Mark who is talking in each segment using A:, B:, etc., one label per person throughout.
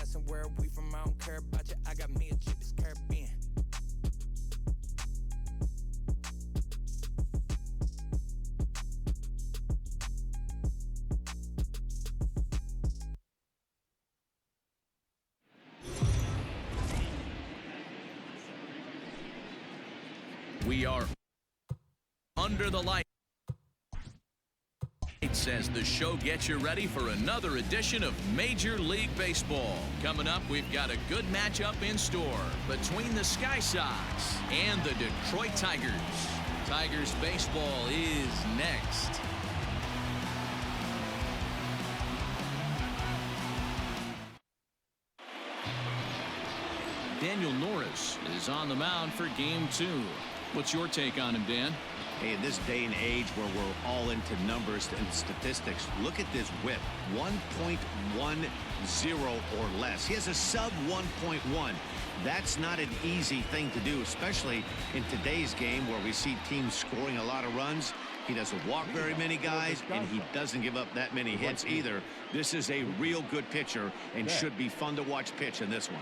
A: asking where we from, I don't care about you. I got me a chick that's Caribbean.
B: We are under the light. It says the show gets you ready for another edition of Major League Baseball. Coming up, we've got a good matchup in store between the Sky Sox and the Detroit Tigers. Tigers baseball is next. Daniel Norris is on the mound for game 2. What's your take on him, Dan?
C: Hey, in this day and age where we're all into numbers and statistics, look at this whip. 1.10 or less. He has a sub 1.1. That's not an easy thing to do, especially in today's game where we see teams scoring a lot of runs. He doesn't walk very many guys, and he doesn't give up that many hits either. This is a real good pitcher and should be fun to watch pitch in this one.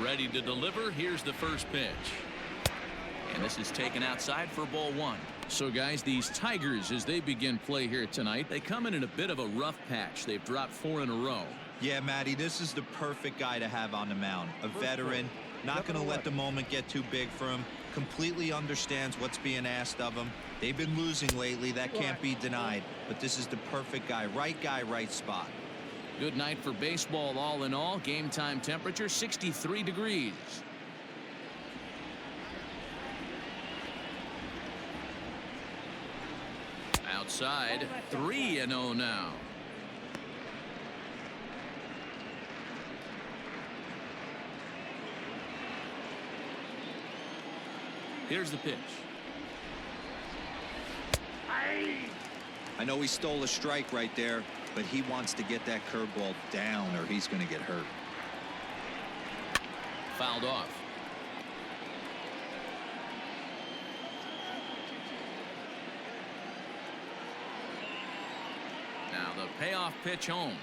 B: Ready to deliver. Here's the first pitch. And this is taken outside for ball 1. So, guys, these Tigers, as they begin play here tonight, they come in a bit of a rough patch. They've dropped 4 in a row.
D: Yeah, Matty, this is the perfect guy to have on the mound. A veteran, not going to let the moment get too big for him, completely understands what's being asked of him. They've been losing lately. That can't be denied. But this is the perfect guy, right spot.
B: Good night for baseball all in all. Game time temperature 63 degrees. Outside 3-0 now. Here's the pitch.
D: I know he stole a strike right there, but he wants to get that curveball down or he's going to get hurt.
B: Fouled off. Now the payoff pitch home.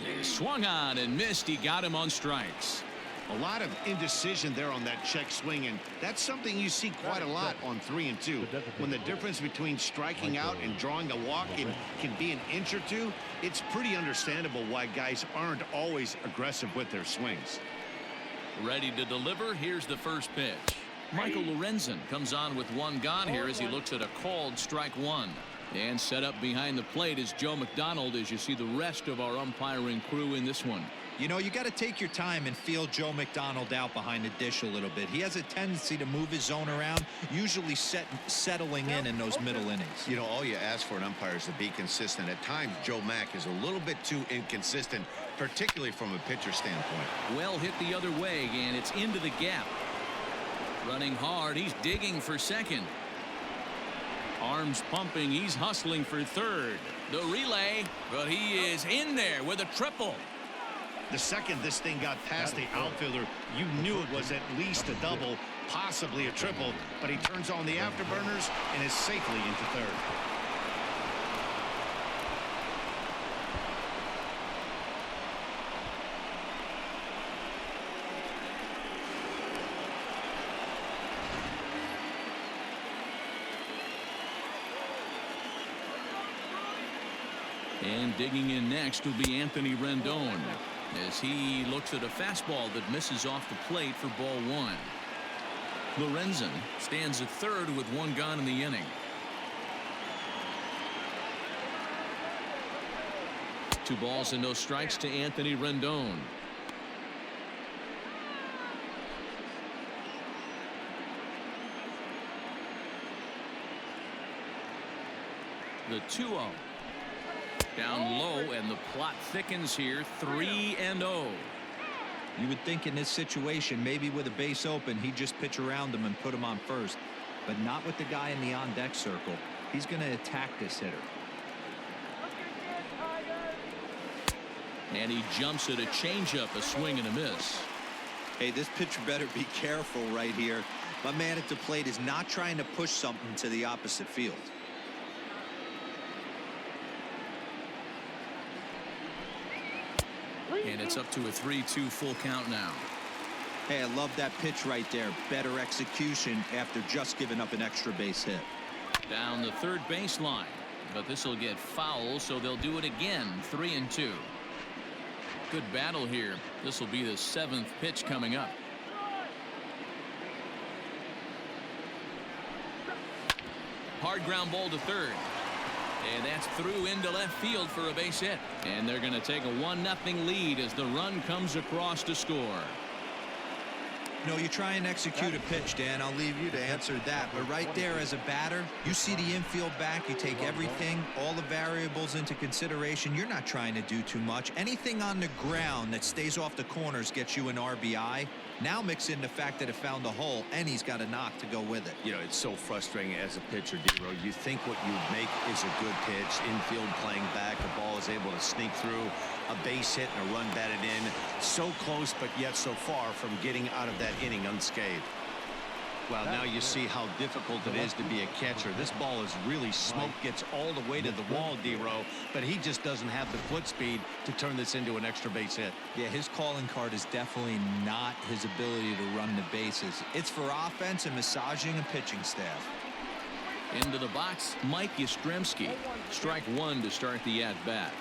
B: He swung on and missed. He got him on strikes.
C: A lot of indecision there on that check swing, and that's something you see quite a lot on 3 and 2. When the difference between striking out and drawing a walk can be an inch or two, it's pretty understandable why guys aren't always aggressive with their swings.
B: Ready to deliver. Here's the first pitch. Michael Lorenzen comes on with 1 gone here as he looks at a called strike 1. And set up behind the plate is Joe McDonald as you see the rest of our umpiring crew in this one.
D: You know, you got to take your time and feel Joe McDonald out behind the dish a little bit. He has a tendency to move his zone around, usually settling in those middle innings.
C: You know, all you ask for an umpire is to be consistent. At times, Joe Mack is a little bit too inconsistent, particularly from a pitcher standpoint.
B: Well hit the other way, and it's into the gap. Running hard, he's digging for second. Arms pumping, he's hustling for third. The relay, but he is in there with a triple.
C: The second this thing got past the outfielder, you knew it was at least a double, possibly a triple, but he turns on the afterburners and is safely into third.
B: And digging in next will be Anthony Rendon as he looks at a fastball that misses off the plate for ball 1. Lorenzen stands at third with 1 gone in the inning. Two balls and no strikes to Anthony Rendon. The 2-0. Down low, and the plot thickens here. 3-0.
D: You would think in this situation, maybe with a base open, he'd just pitch around him and put him on first, but not with the guy in the on-deck circle. He's going to attack this hitter.
B: And he jumps at a changeup, a swing and a miss.
D: Hey, this pitcher better be careful right here. My man at the plate is not trying to push something to the opposite field.
B: And it's up to a 3-2 full count now.
D: Hey, I love that pitch right there. Better execution after just giving up an extra base hit.
B: Down the third baseline, but this will get foul, so they'll do it again. 3-2. Good battle here. This will be the 7th pitch coming up. Hard ground ball to third. And that's through into left field for a base hit. And they're going to take a 1-0 lead as the run comes across to score.
D: You know, you try and execute a pitch, Dan. I'll leave you to answer that. But right there as a batter, you see the infield back. You take everything, all the variables into consideration. You're not trying to do too much. Anything on the ground that stays off the corners gets you an RBI. Now mix in the fact that it found the hole, and he's got a knock to go with it.
C: You know, it's so frustrating as a pitcher, D-Row. You think what you make is a good pitch. Infield playing back. The ball is able to sneak through. A base hit and a run batted in. So close, but yet so far from getting out of that inning unscathed. Well, now you see how difficult it is to be a catcher. This ball is really smoke, gets all the way to the wall, D-Row, but he just doesn't have the foot speed to turn this into an extra base hit.
D: Yeah, his calling card is definitely not his ability to run the bases. It's for offense and massaging a pitching staff.
B: Into the box, Mike Yastrzemski. Strike one to start the at-bat.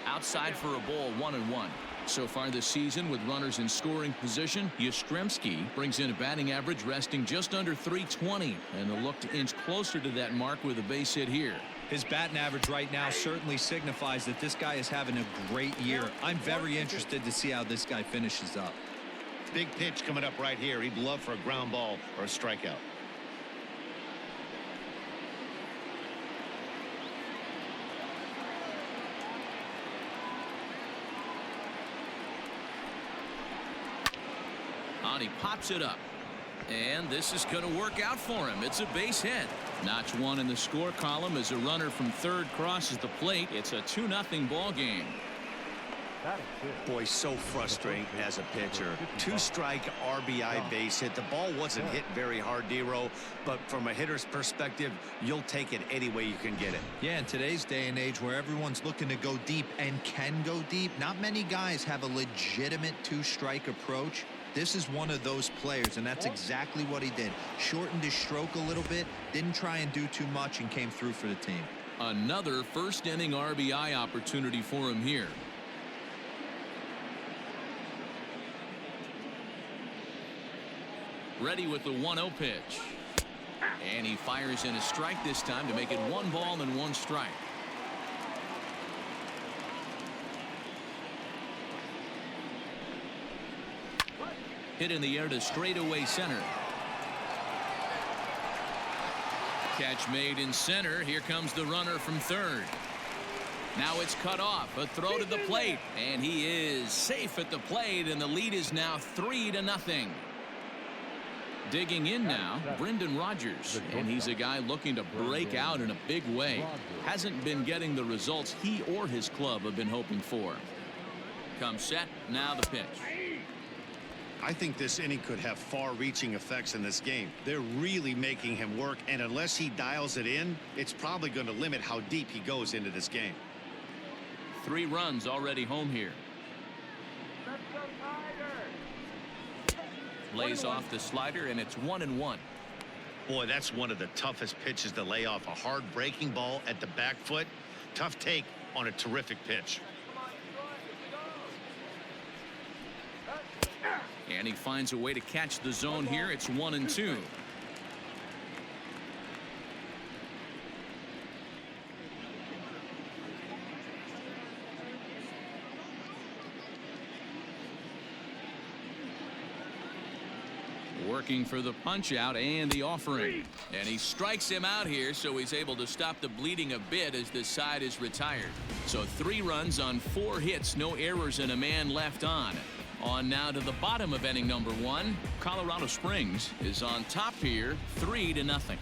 B: Outside for a ball, 1-1. So far this season, with runners in scoring position, Yastrzemski brings in a batting average resting just under .320, and they'll look to inch closer to that mark with a base hit here.
D: His batting average right now certainly signifies that this guy is having a great year. I'm very interested to see how this guy finishes up.
C: Big pitch coming up right here. He'd love for a ground ball or a strikeout.
B: He pops it up, and this is going to work out for him. It's a base hit. Notch one in the score column as a runner from third crosses the plate. It's a 2-0 ball game.
C: Boy, so frustrating as a pitcher. 2-strike RBI base hit. The ball wasn't hit very hard, D-Row, but from a hitter's perspective, you'll take it any way you can get it.
D: Yeah, in today's day and age where everyone's looking to go deep and can go deep, not many guys have a legitimate 2-strike approach. This is one of those players, and that's exactly what he did. Shortened his stroke a little bit, didn't try and do too much, and came through for the team.
B: Another first-inning RBI opportunity for him here. Ready with the 1-0 pitch. And he fires in a strike this time to make it 1 ball and 1 strike. Hit in the air to straightaway center. Catch made in center. Here comes the runner from third. Now it's cut off. A throw to the plate. And he is safe at the plate, and the lead is now 3-0. Digging in now, Brendan Rodgers, and he's a guy looking to break out in a big way. Hasn't been getting the results he or his club have been hoping for. Comes set, now the pitch.
C: I think this inning could have far-reaching effects in this game. They're really making him work, and unless he dials it in, it's probably going to limit how deep he goes into this game.
B: 3 runs already home here. Lays off the slider, and it's 1-1.
C: Boy, that's one of the toughest pitches to lay off. A hard breaking ball at the back foot. Tough take on a terrific pitch.
B: And he finds a way to catch the zone here. It's 1-2. Working for the punch out and the offering. And he strikes him out here, so he's able to stop the bleeding a bit as this side is retired. So 3 runs on 4 hits, no errors, and a man left on. On now to the bottom of inning number 1. Colorado Springs is on top here, 3-0.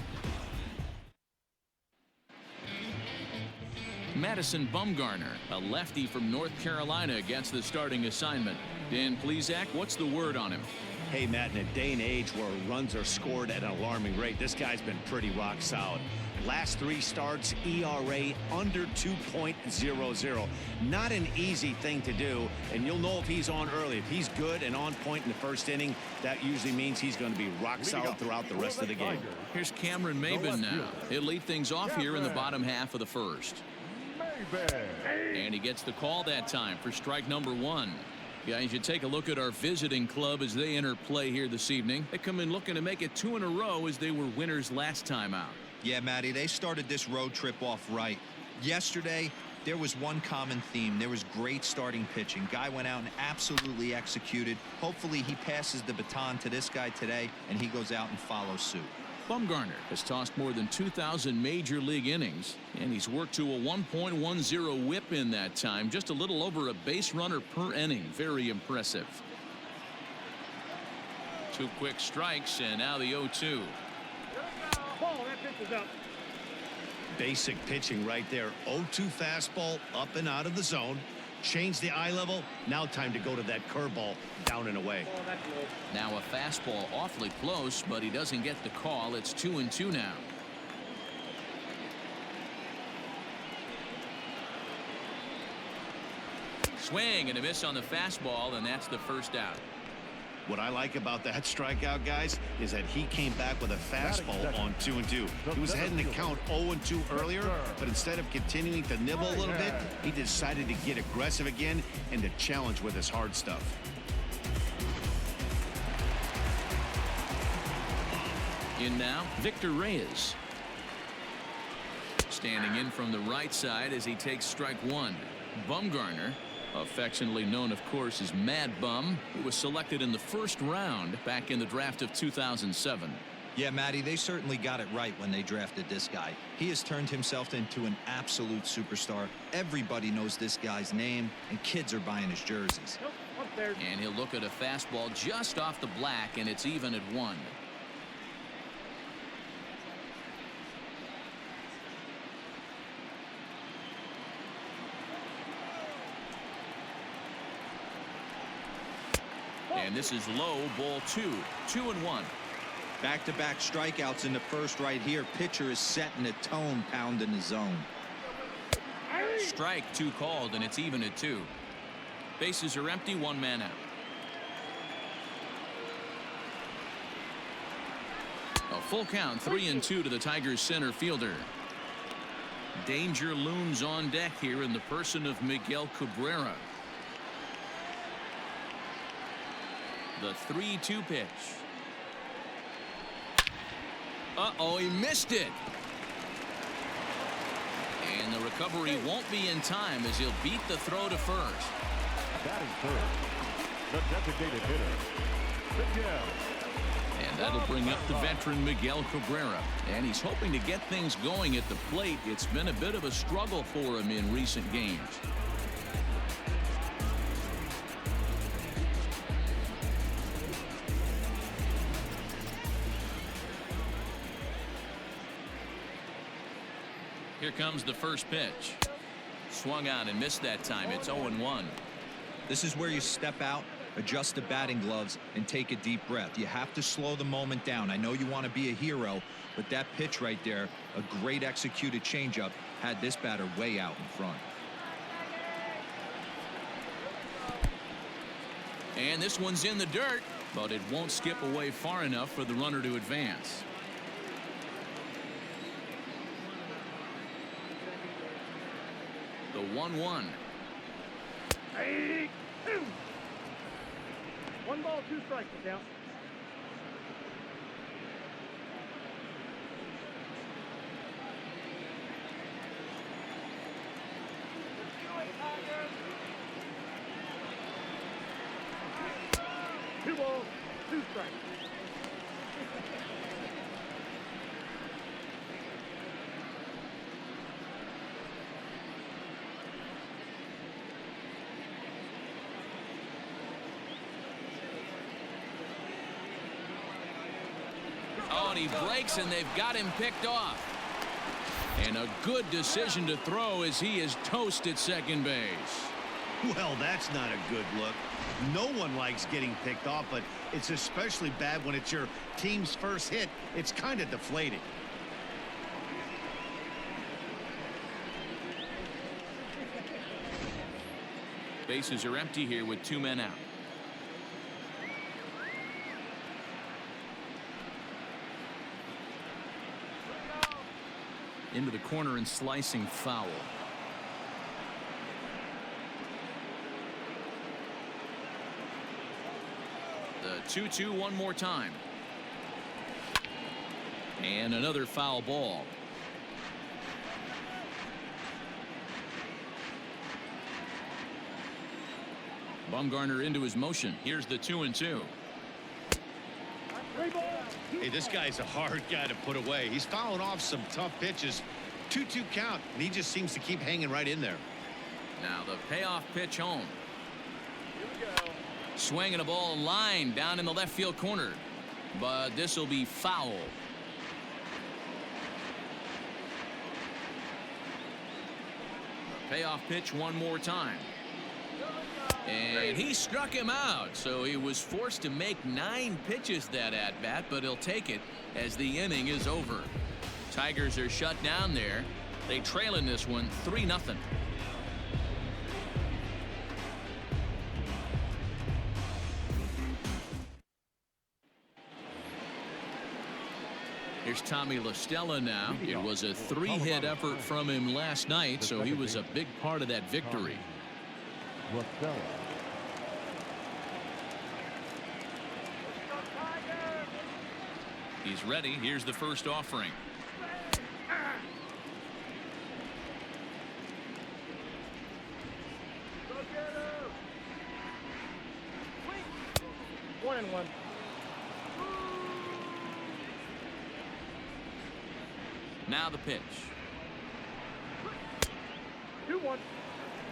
B: Madison Bumgarner, a lefty from North Carolina, gets the starting assignment. Dan Plesac, what's the word on him?
C: Hey, Matt, in a day and age where runs are scored at an alarming rate, this guy's been pretty rock solid. Last 3 starts, ERA under 2.00. Not an easy thing to do, and you'll know if he's on early. If he's good and on point in the first inning, that usually means he's going to be rock solid throughout the rest of the game.
B: Here's Cameron Maybin now. He'll lead things off here in the bottom half of the first. And he gets the call that time for strike number 1. Guys, you take a look at our visiting club as they enter play here this evening. They come in looking to make it 2 in a row as they were winners last time out.
D: Yeah, Matty, they started this road trip off right. Yesterday, there was one common theme. There was great starting pitching. Guy went out and absolutely executed. Hopefully he passes the baton to this guy today and he goes out and follows suit.
B: Bumgarner has tossed more than 2,000 major league innings, and he's worked to a 1.10 whip in that time, just a little over a base runner per inning. Very impressive. 2 quick strikes, and now the 0-2.
C: Basic pitching right there. 0-2 fastball up and out of the zone. Change the eye level. Now time to go to that curveball down and away.
B: Now a fastball awfully close, but he doesn't get the call. It's 2-2 now. Swing and a miss on the fastball, and that's the first out.
C: What I like about that strikeout, guys, is that he came back with a fastball on 2-2. He was heading to count 0-2 earlier, but instead of continuing to nibble a little bit, he decided to get aggressive again and to challenge with his hard stuff.
B: In now, Victor Reyes. Standing in from the right side as he takes strike 1. Bumgarner, affectionately known, of course, as Mad Bum, who was selected in the first round back in the draft of 2007.
D: Yeah, Matty, they certainly got it right when they drafted this guy. He has turned himself into an absolute superstar. Everybody knows this guy's name, and kids are buying his jerseys.
B: And he'll look at a fastball just off the black, and it's even at 1. And this is low, ball 2. 2-1.
D: Back-to-back strikeouts in the first right here. Pitcher is setting the tone, pounding the zone.
B: Strike 2 called, and it's even at 2. Bases are empty, 1 man out. A full count, 3-2 to the Tigers center fielder. Danger looms on deck here in the person of Miguel Cabrera. The 3-2 pitch. Uh-oh, he missed it. And the recovery won't be in time as he'll beat the throw to first.
E: Batting third, the designated hitter, Miguel.
B: And that'll bring up the veteran Miguel Cabrera. And he's hoping to get things going at the plate. It's been a bit of a struggle for him in recent games. Here comes the first pitch. Swung on and missed that time. It's 0-1.
D: This is where you step out, adjust the batting gloves, and take a deep breath. You have to slow the moment down. I know you want to be a hero, but that pitch right there, a great executed changeup, had this batter way out in front.
B: And this one's in the dirt, but it won't skip away far enough for the runner to advance. The 1-1.
F: 1 ball, 2 strikes, count. Two balls, 2 strikes.
B: Oh, and he breaks, and they've got him picked off. And a good decision to throw as he is toast at second base.
C: Well, that's not a good look. No one likes getting picked off, but it's especially bad when it's your team's first hit. It's kind of deflating.
B: Bases are empty here with 2 men out. Into the corner and slicing foul. The 2-2 one more time. And another foul ball. Bumgarner into his motion. Here's the 2-2.
C: Hey, this guy's a hard guy to put away. He's fouling off some tough pitches. 2-2 count, and he just seems to keep hanging right in there.
B: Now the payoff pitch home. Swinging a ball line down in the left field corner, but this will be foul. Payoff pitch one more time. And he struck him out, so he was forced to make 9 pitches that at bat, but he'll take it as the inning is over. Tigers are shut down there. They trail in this one 3-0. Here's Tommy La Stella now. It was a 3-hit effort from him last night, so he was a big part of that victory. He's ready. Here's the first offering.
F: One and one.
B: Now the pitch.
F: 2-1.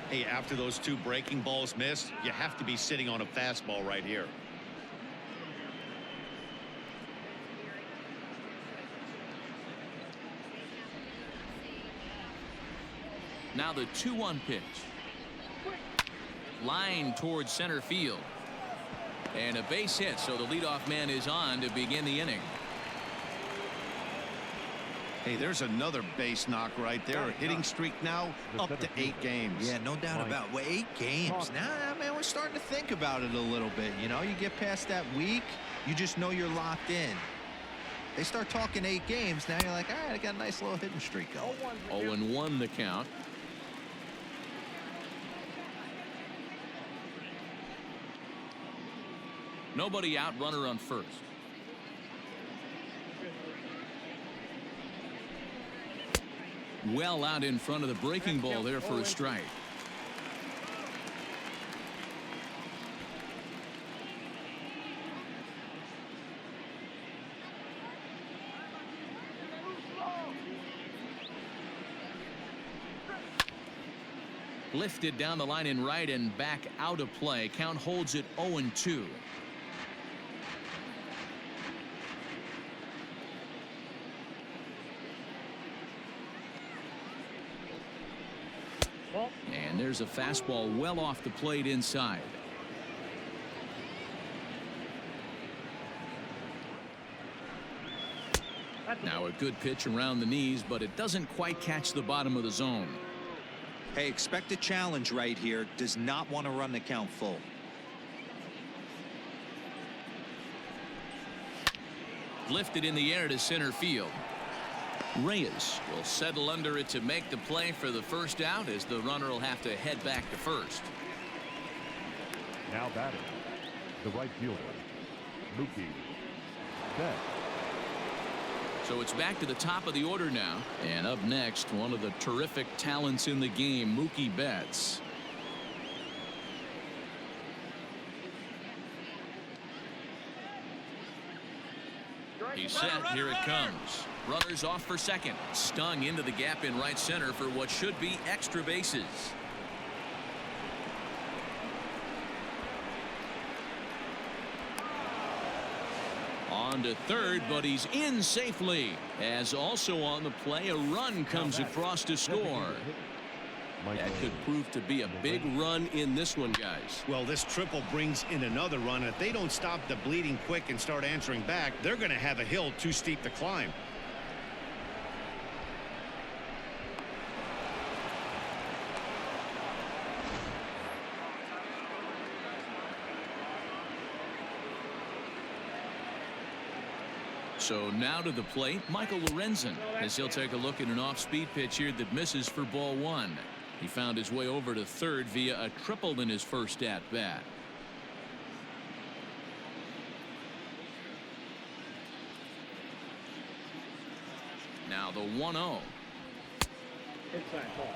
C: Hey, after those 2 breaking balls missed, you have to be sitting on a fastball right here.
B: Now the 2-1 pitch. Line towards center field. And a base hit, so the leadoff man is on to begin the inning.
C: Hey, there's another base knock right there. A hitting streak now up to 8 games.
D: Yeah, no doubt about it. Well, 8 games. Now, man, we're starting to think about it a little bit. You know, you get past that week, you just know you're locked in. They start talking 8 games, now you're like, all right, I got a nice little hitting streak going.
B: 0-1 the count. Nobody out, runner on first. Well out in front of the breaking ball there for a strike. Lifted down the line in right and back out of play. Count holds it 0-2. And there's a fastball well off the plate inside. Now a good pitch around the knees, but it doesn't quite catch the bottom of the zone.
D: Hey, expect a challenge right here. Does not want to run the count full.
B: Lifted in the air to center field. Reyes will settle under it to make the play for the first out, as the runner will have to head back to first.
E: Now batting, the right fielder, Mookie Betts.
B: So it's back to the top of the order now, and up next, one of the terrific talents in the game, Mookie Betts. He's set. Here it comes. Runners off for second. Stung into the gap in right center for what should be extra bases. On to third, but he's in safely. As also on the play, a run comes across to score.
G: That could prove to be a big run in this one, guys.
C: Well, this triple brings in another run. If they don't stop the bleeding quick and start answering back, they're going to have a hill too steep to climb.
B: So now to the plate, Michael Lorenzen, as he'll take a look at an off-speed pitch here that misses for ball one. He found his way over to third via a triple in his first at-bat. Now the 1-0.
F: Inside ball.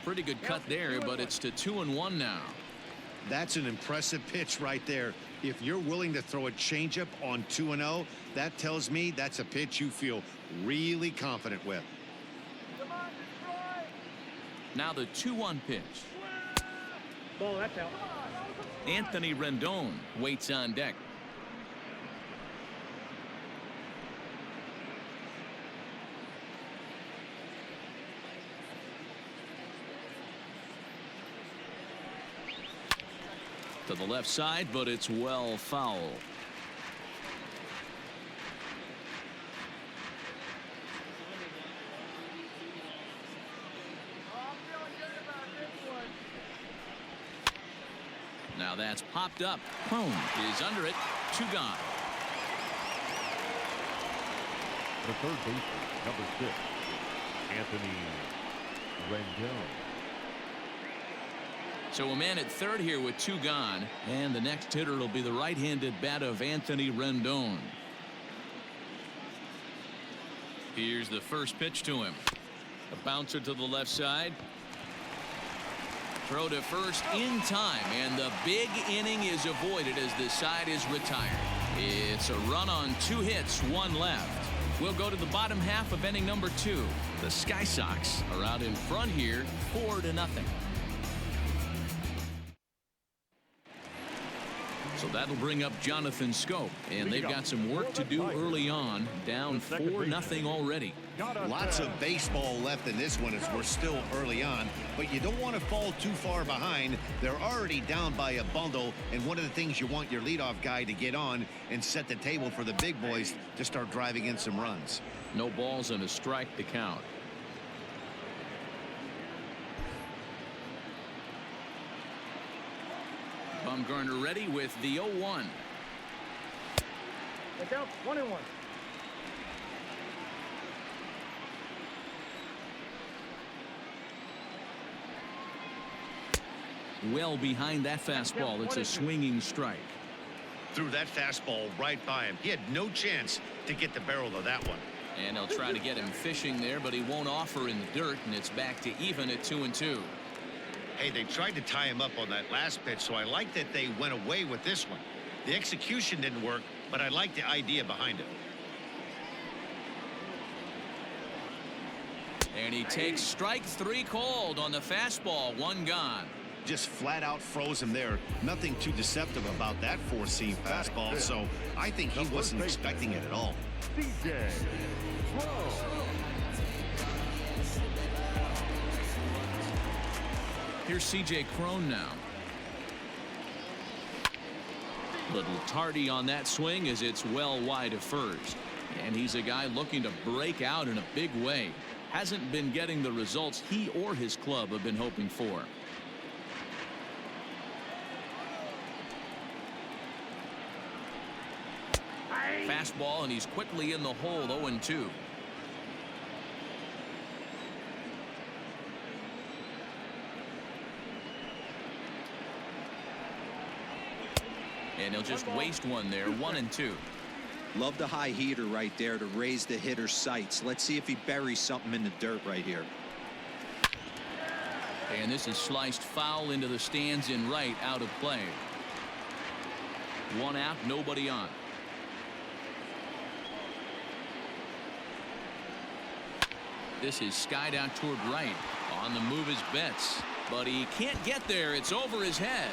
B: Pretty good cut there, but it's to 2-1 now.
C: That's an impressive pitch right there. If you're willing to throw a changeup on 2-0, that tells me that's a pitch you feel really confident with.
B: Now the 2-1 pitch.
F: Ball, that's out.
B: Anthony Rendon waits on deck. To the left side, but it's well foul. Now that's popped up. Crone is under it. 2 gone.
E: The third baseman, number 6, Anthony Rendon.
B: So a man at third here with 2 gone, and the next hitter will be the right-handed bat of Anthony Rendon. Here's the first pitch to him. A bouncer to the left side. Throw to first in time, and the big inning is avoided as the side is retired. It's a run on 2 hits, 1 left. We'll go to the bottom half of inning number 2. The Sky Sox are out in front here, 4-0. So that'll bring up Jonathan Scope, and they've got some work to do early on, down 4-0 already.
C: Lots of baseball left in this one as we're still early on, but you don't want to fall too far behind. They're already down by a bundle, and one of the things you want your leadoff guy to get on and set the table for the big boys to start driving in some runs.
B: No balls and a strike to count. Bumgarner ready with the 0-1.
F: Look out, 1-1.
B: Well behind that fastball. It's a swinging strike.
C: Threw that fastball right by him. He had no chance to get the barrel of that one.
B: And they'll try to get him fishing there, but he won't offer in the dirt, and it's back to even at 2-2.
C: Hey, they tried to tie him up on that last pitch, so I like that they went away with this one. The execution didn't work, but I like the idea behind it.
B: And he takes strike 3 called on the fastball. 1 gone.
C: Just flat out froze him there. Nothing too deceptive about that 4-seam fastball, so I think he wasn't expecting it at all.
E: DJ Crone.
B: Here's C.J. Crone now. Little tardy on that swing as it's well wide of first. And he's a guy looking to break out in a big way. Hasn't been getting the results he or his club have been hoping for. Fastball, and he's quickly in the hole. 0-2. And he'll just waste one there. 1-2.
D: Love the high heater right there to raise the hitter's sights. Let's see if he buries something in the dirt right here.
B: And this is sliced foul into the stands in right, out of play. One out, nobody on. This is skied out toward right. On the move is Betts, but he can't get there. It's over his head.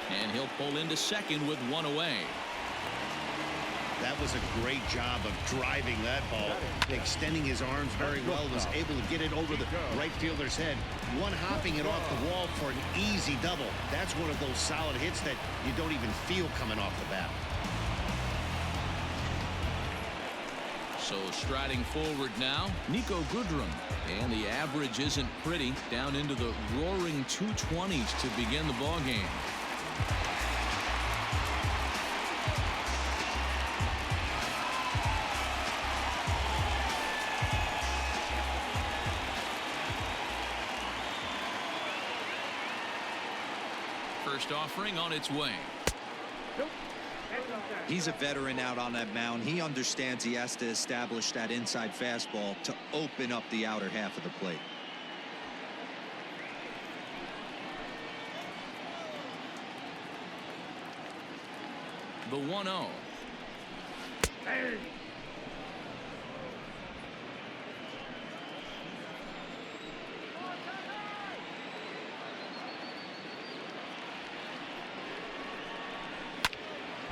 B: And he'll pull into second with one away.
C: That was a great job of driving that ball, extending his arms very well, was able to get it over the right fielder's head, one-hopping it off the wall for an easy double. That's one of those solid hits that you don't even feel coming off the bat.
B: So striding forward now, Nico Goodrum. And the average isn't pretty, down into the roaring 220s to begin the ball game. First offering on its way.
D: He's a veteran out on that mound. He understands he has to establish that inside fastball to open up the outer half of the plate.
B: The 1-0.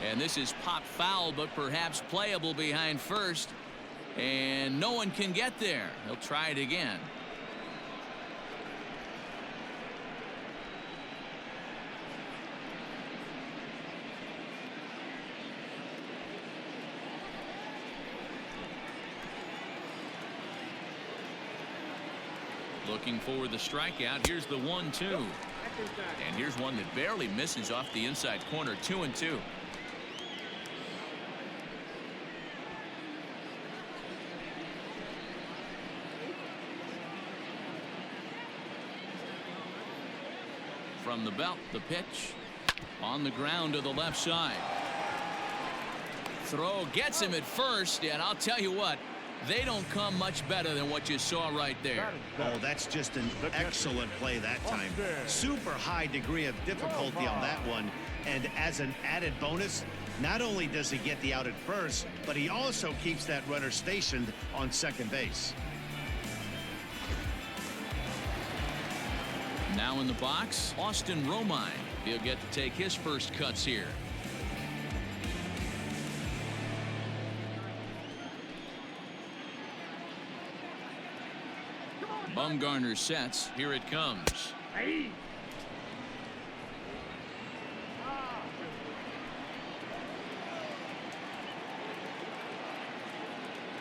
B: And this is pop foul, but perhaps playable behind first. And no one can get there. He'll try it again. Looking for the strikeout. Here's the 1-2. And here's one that barely misses off the inside corner. 2-2. From the belt, the pitch on the ground to the left side. Throw gets him at first, and I'll tell you what, they don't come much better than what you saw right there.
C: Oh, that's just an excellent play that time. Super high degree of difficulty on that one. And as an added bonus, not only does he get the out at first, but he also keeps that runner stationed on second base.
B: Now in the box, Austin Romine. He'll get to take his first cuts here. Bumgarner sets. Here it comes.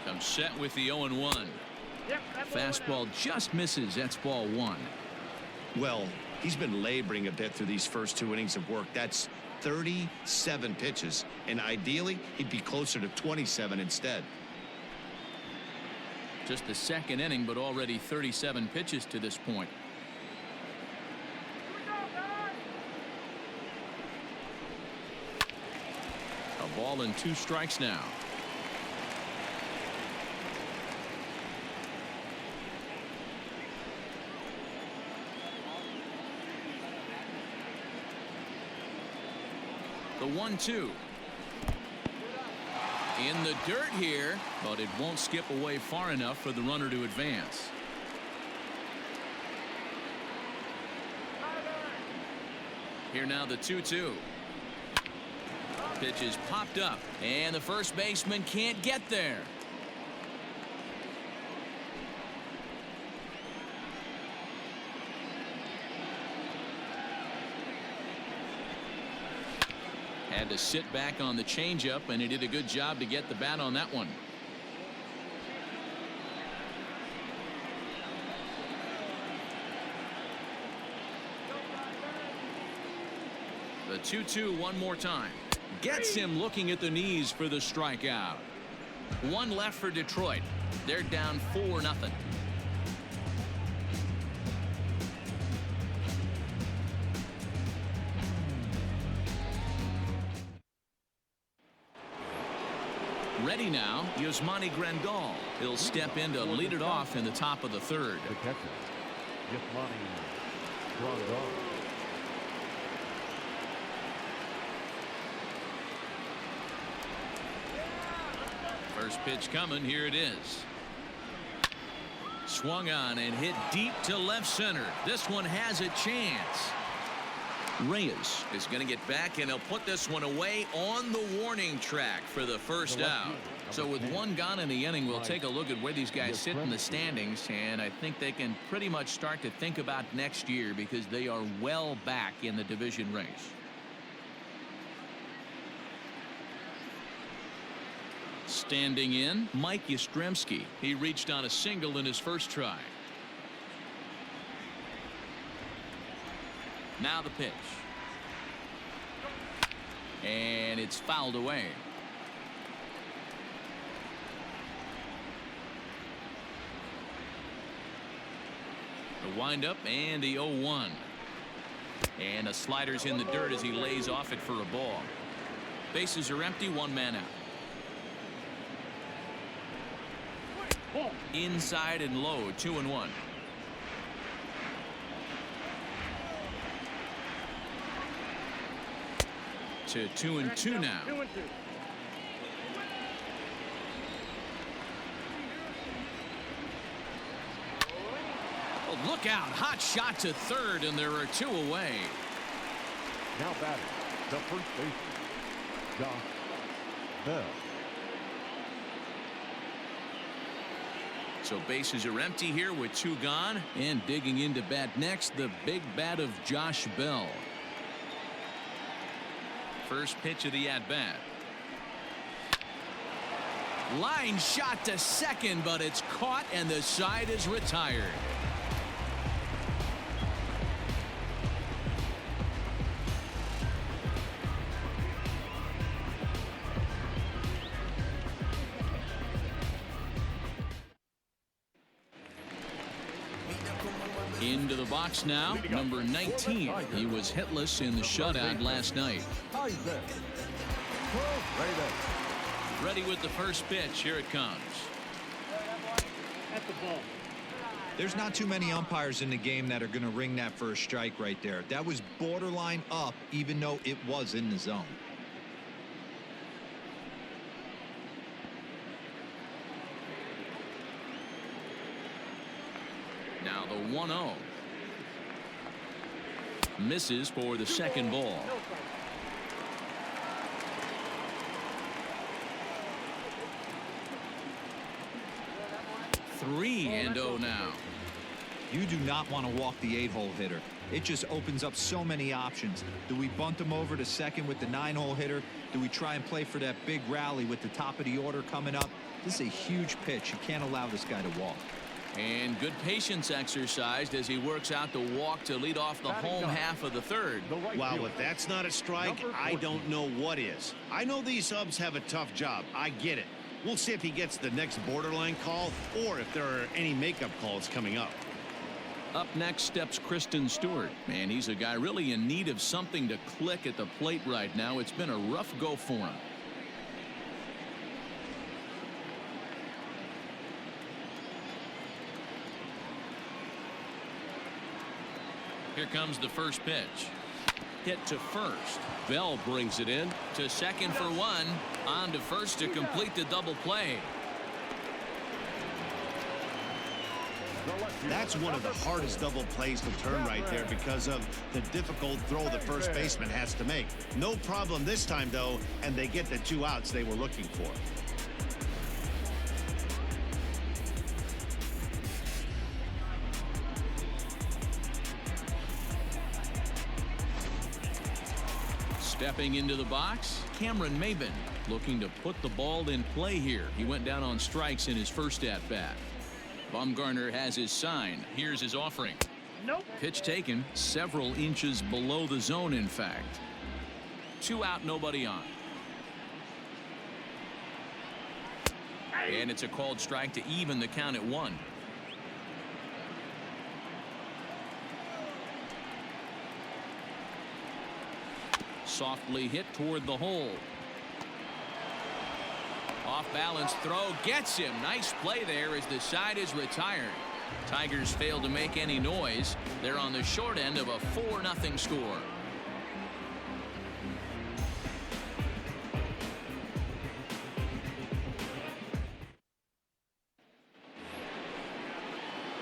B: Comes set with the 0-1. Fastball just misses. That's ball one.
C: Well, he's been laboring a bit through these first two innings of work. That's 37 pitches, and ideally he'd be closer to 27 instead.
B: Just the second inning, but already 37 pitches to this point. A ball and 2 strikes now. The 1-2. In the dirt here, but it won't skip away far enough for the runner to advance. Here now the 2-2. Pitch is popped up, and the first baseman can't get there. Had to sit back on the changeup, and he did a good job to get the bat on that one. The 2-2 one more time. Gets him looking at the knees for the strikeout. One left for Detroit. They're down 4-0. Ready now, Yasmani Grandal. He'll step in to lead it off in the top of the third.
E: The catcher, Yasmani Grandal.
B: First pitch coming. Here it is. Swung on and hit deep to left center. This one has a chance. Reyes is going to get back, and he'll put this one away on the warning track for the first out. So with one gone in the inning, we'll take a look at where these guys sit in the standings, and I think they can pretty much start to think about next year because they are well back in the division race. Standing in, Mike Yastrzemski. He reached on a single in his first try. Now the pitch. And it's fouled away. The windup and the 0-1. And a slider's in the dirt as he lays off it for a ball. Bases are empty, one man out. Inside and low, 2-1. To 2-2 now.
F: 2-2.
B: Oh, look out. Hot shot to third, and there are two away.
E: Now batting, the first baseman, Josh Bell.
B: So bases are empty here with two gone, and digging into bat next, the big bat of Josh Bell. First pitch of the at-bat. Line shot to second, but it's caught and the side is retired. Into the box now, number 19. He was hitless in the shutout last night. Ready with the first pitch. Here it comes.
F: That's the ball.
D: There's not too many umpires in the game that are going to ring that first strike right there. That was borderline up, even though it was in the zone.
B: Now the 1-0. Misses for the second ball. Three and 0 now.
D: You do not want to walk the 8-hole hitter. It just opens up so many options. Do we bunt him over to second with the 9-hole hitter? Do we try and play for that big rally with the top of the order coming up? This is a huge pitch. You can't allow this guy to walk.
B: And good patience exercised as he works out the walk to lead off the home half of the third.
C: Wow, if that's not a strike, I don't know what is. I know these subs have a tough job. I get it. We'll see if he gets the next borderline call or if there are any makeup calls coming up.
B: Up next steps Kristen Stewart. Man, he's a guy really in need of something to click at the plate right now. It's been a rough go for him. Here comes the first pitch. Hit to first.
G: Bell brings it in.
B: To second for one. On to first to complete the double play.
C: That's one of the hardest double plays to turn right there because of the difficult throw the first baseman has to make. No problem this time, though, and they get the 2 outs they were looking for.
B: Stepping into the box, Cameron Maben looking to put the ball in play here. He went down on strikes in his first at-bat. Bumgarner has his sign. Here's his offering.
F: Nope.
B: Pitch taken several inches below the zone, in fact. 2 out, nobody on. And it's a called strike to even the count at 1. Softly hit toward the hole. Off-balance throw gets him. Nice play there as the side is retired. Tigers failed to make any noise. They're on the short end of a 4-0 score.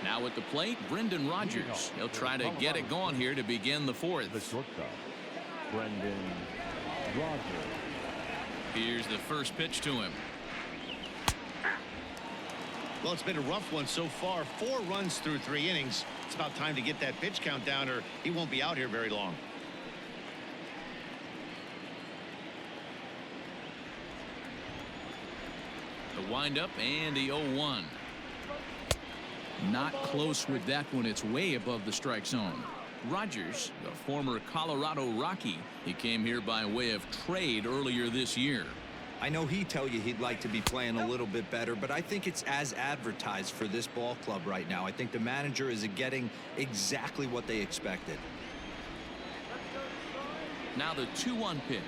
B: Now at the plate, Brendan Rodgers. He'll try to get it going here to begin the fourth.
E: The shortstop, Brendan Rodgers.
B: Here's the first pitch to him.
C: Well, it's been a rough one so far. 4 runs through 3 innings. It's about time to get that pitch count down, or he won't be out here very long.
B: The windup and the 0-1. Not close with that one. It's way above the strike zone. Rodgers, the former Colorado Rocky, he came here by way of trade earlier this year.
D: I know he'd tell you he'd like to be playing a little bit better, but I think it's as advertised for this ball club right now. I think the manager is getting exactly what they expected.
B: Now the 2-1 pitch.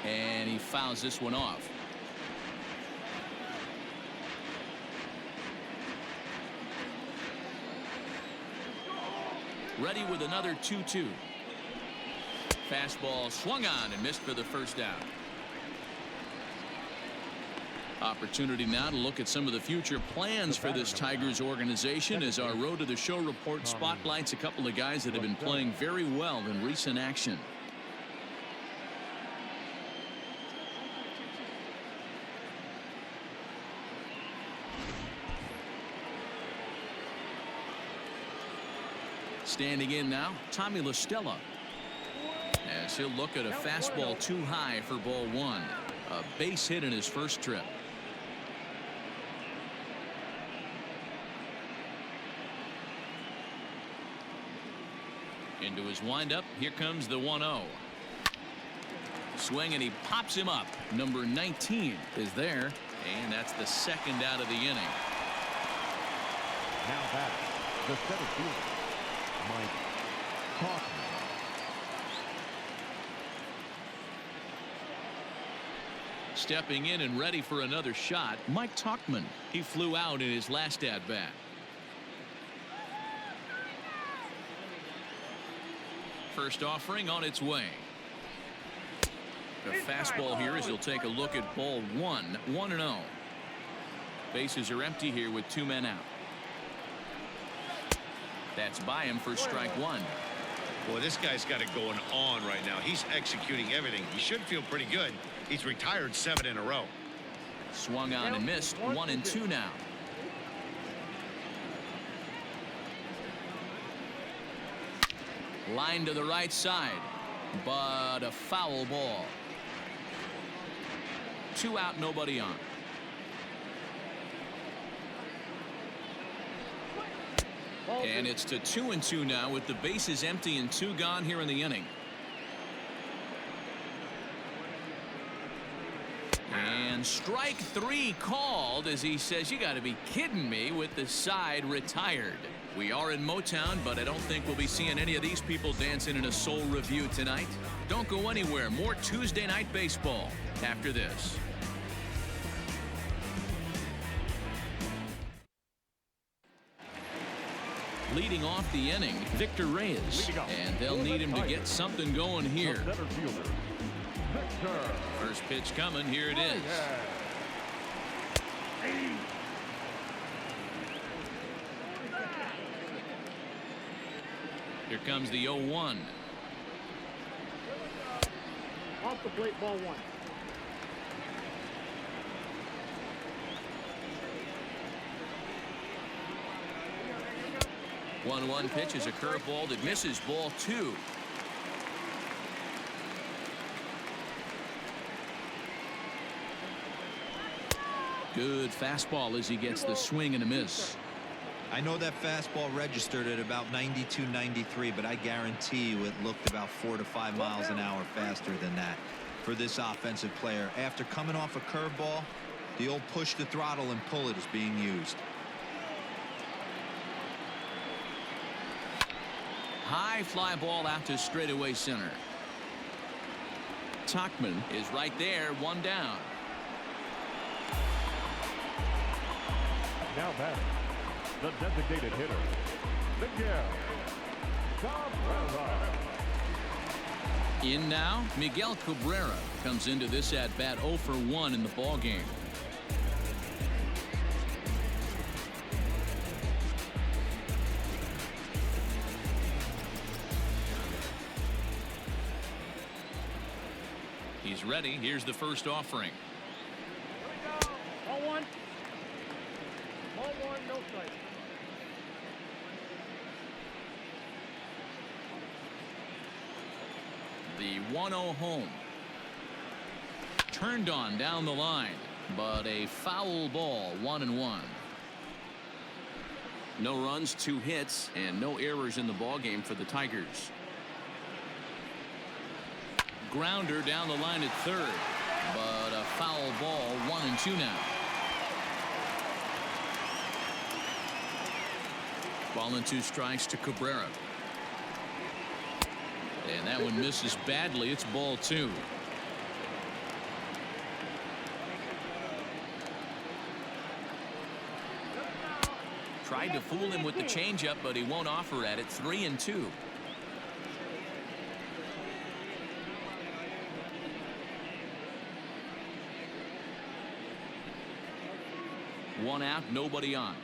B: And he fouls this one off. Ready with another 2-2. Fastball swung on and missed for the first out. Opportunity now to look at some of the future plans for this Tigers organization as our Road to the Show report spotlights a couple of guys that have been playing very well in recent action. Standing in now, Tommy La Stella, as he'll look at a fastball too high for ball 1. A base hit in his first trip. Into his windup. Here comes the 1-0. Swing and he pops him up. Number 19 is there, and that's the second out of the inning.
E: Now back, the center fielder, Mike Hoffman.
B: Stepping in and ready for another shot, Mike Tauchman. He flew out in his last at-bat. First offering on its way. The fastball here as he'll take a look at ball 1, 1-0. Bases are empty here with 2 men out. That's by him for strike 1.
C: Boy, this guy's got it going on right now. He's executing everything. He should feel pretty good. He's retired 7 in a row.
B: Swung on and missed. 1-2 now. Line to the right side, but a foul ball. 2 out, nobody on. And it's to 2-2 now with the bases empty and 2 gone here in the inning. And strike 3 called as he says, you got to be kidding me, with the side retired. We are in Motown, but I don't think we'll be seeing any of these people dancing in a Soul Review tonight. Don't go anywhere. More Tuesday Night Baseball after this. Leading off the inning, Victor Reyes, and they'll need him to get something going here. First pitch coming. Here it is. Here comes the 0-1.
F: Off the plate, ball 1.
B: One pitch is a curveball that misses, ball 2. Good fastball as he gets the swing and a miss.
D: I know that fastball registered at about 92, 93, but I guarantee you it looked about 4 to 5 miles an hour faster than that for this offensive player. After coming off a curveball, the old push the throttle and pull it is being used.
B: High fly ball out to straightaway center. Tuckman is right there, one down.
E: Now batting, the designated hitter, Miguel Cabrera.
B: In now, Miguel Cabrera comes into this at bat 0 for 1 in the ball game. He's ready. Here's the first offering.
F: Ball one. Ball one, no strike.
B: The 1-0 home. Turned on down the line, but a foul ball, 1-1. No runs, 2 hits, and no errors in the ball game for the Tigers. Grounder down the line at third, but a foul ball, 1-2 now. Ball and 2 strikes to Cabrera. And that one misses badly. It's ball 2. Tried to fool him with the changeup, but he won't offer at it. 3-2. One out, nobody on.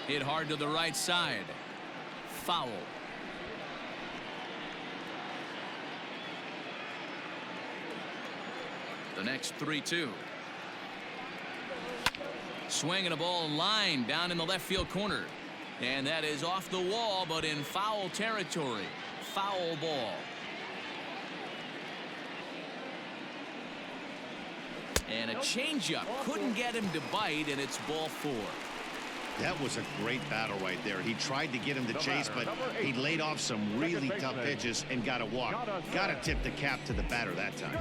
B: Hit hard to the right side. Foul. The next 3-2. Swinging a ball line down in the left field corner. And that is off the wall, but in foul territory. Foul ball. And a changeup couldn't get him to bite, and it's ball 4.
C: That was a great battle right there. He tried to get him to chase, but he laid off some really tough pitches and got a walk. Got to tip the cap to the batter that time.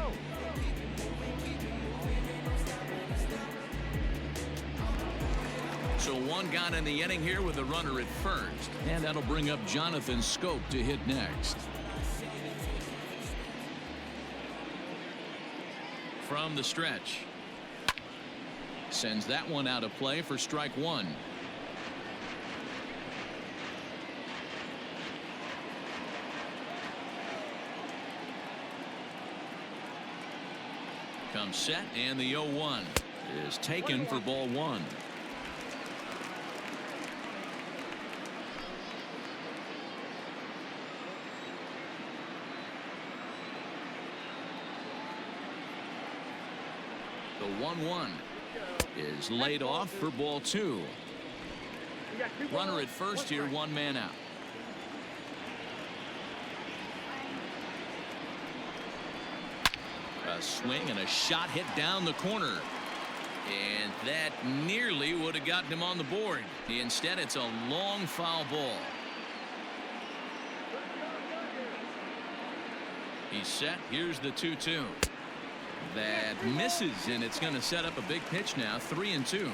B: So one gone in the inning here with a runner at first, and that'll bring up Jonathan Scope to hit next. From the stretch. Sends that one out of play for strike 1. Comes set, and the 0-1 is taken for ball 1. The 1-1 is laid off for ball 2. Runner at first here, 1 man out. A swing and a shot hit down the corner. And that nearly would have gotten him on the board. Instead, it's a long foul ball. He's set. Here's the 2-2. That misses, and it's going to set up a big pitch now. 3-2.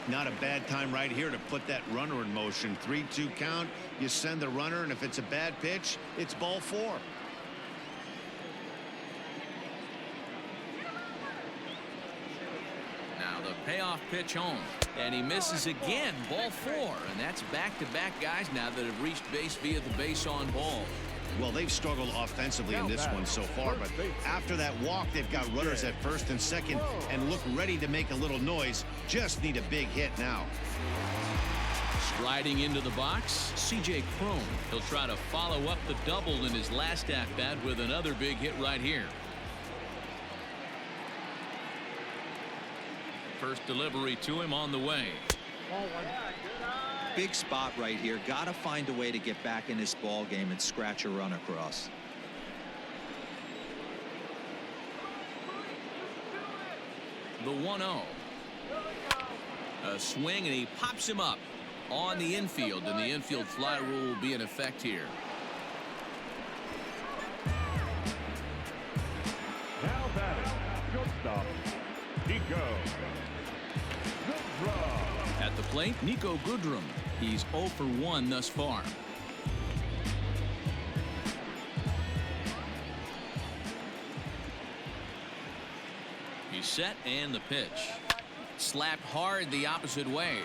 C: Not a bad time right here to put that runner in motion. 3-2 count. You send the runner, and if it's a bad pitch, it's ball 4.
B: Now the payoff pitch home, and he misses again. Ball 4, and that's back-to-back guys now that have reached base via the base on ball.
C: Well, they've struggled offensively in this one so far, but after that walk, they've got runners at first and second and look ready to make a little noise. Just need a big hit now.
B: Striding into the box, C.J. Cron. He'll try to follow up the double in his last at-bat with another big hit right here. First delivery to him on the way.
D: Big spot right here. Got to find a way to get back in this ball game and scratch a run across.
B: The 1-0. A swing, and he pops him up on the infield, and the infield fly rule will be in effect here.
E: Now batting, shortstop, Nico.
B: At the plate, Nico Goodrum. He's 0 for 1 thus far. He's set, and the pitch. Slapped hard the opposite way.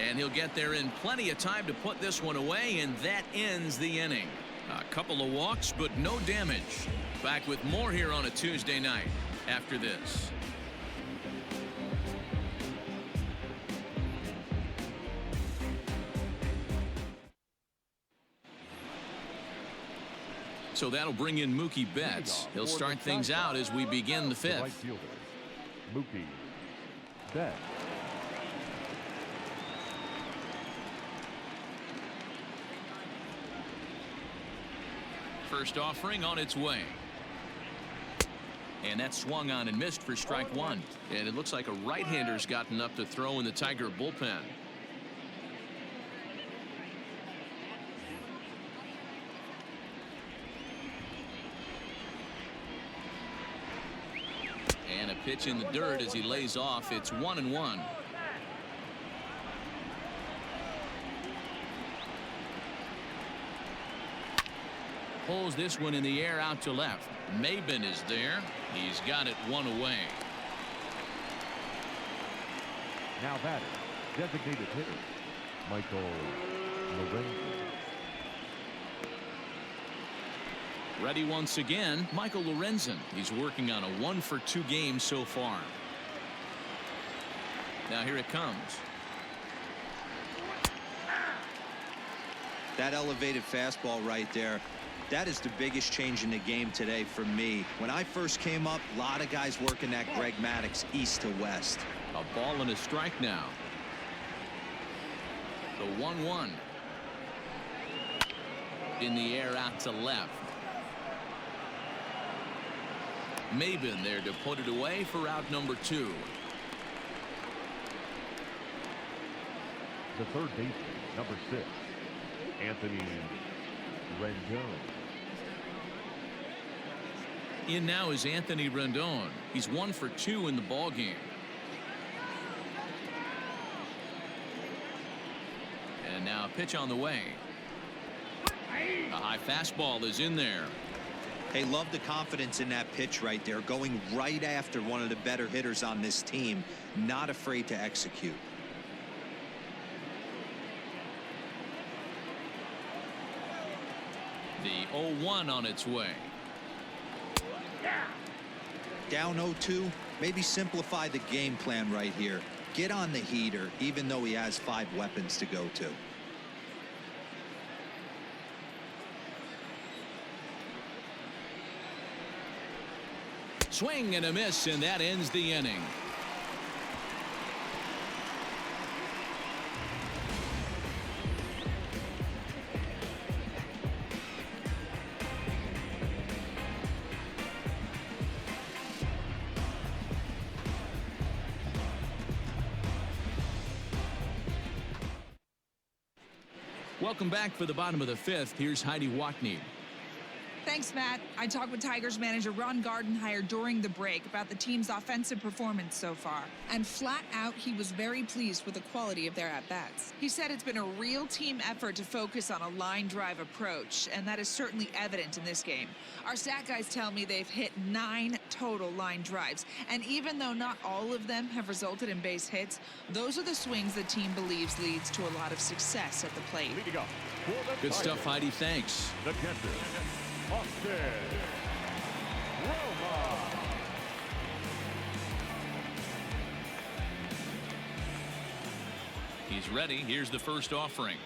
B: And he'll get there in plenty of time to put this one away, and that ends the inning. A couple of walks, but no damage. Back with more here on a Tuesday night after this. So that'll bring in Mookie Betts. He'll start things out as we begin the fifth.
E: Right fielder, Mookie Betts.
B: First offering on its way. And that swung on and missed for strike one. And it looks like a right-hander's gotten up to throw in the Tiger bullpen. And a pitch in the dirt as he lays off. It's 1-1. Pulls this one in the air out to left. Maben is there. He's got it one away.
E: Now batting, designated hitter, Michael Lorenzen.
B: Ready once again, Michael Lorenzen. He's working on a 1-for-2 game so far. Now here it comes.
D: That elevated fastball right there. That is the biggest change in the game today for me. When I first came up, a lot of guys working that Greg Maddux east to west.
B: A ball and a strike now. The 1-1. In the air out to left. Maben there to put it away for out number 2.
E: The third baseman, number 6, Anthony Rendon.
B: In now is Anthony Rendon. He's 1 for 2 in the ball game. And now a pitch on the way. A high fastball is in there.
D: Hey, love the confidence in that pitch right there, going right after one of the better hitters on this team, not afraid to execute.
B: The 0-1 on its way.
D: Down 0-2, maybe simplify the game plan right here. Get on the heater, even though he has 5 weapons to go to.
B: Swing and a miss, and that ends the inning. Welcome back for the bottom of the 5th. Here's Heidi Watney.
H: Thanks, Matt. I talked with Tigers manager Ron Gardenhire during the break about the team's offensive performance so far. And flat out, he was very pleased with the quality of their at-bats. He said it's been a real team effort to focus on a line drive approach, and that is certainly evident in this game. Our stat guys tell me they've hit 9 total line drives. And even though not all of them have resulted in base hits, those are the swings the team believes leads to a lot of success at the plate.
B: Good stuff, Heidi. Thanks.
E: The catcher, Austin Roma.
B: He's ready. Here's the first offering.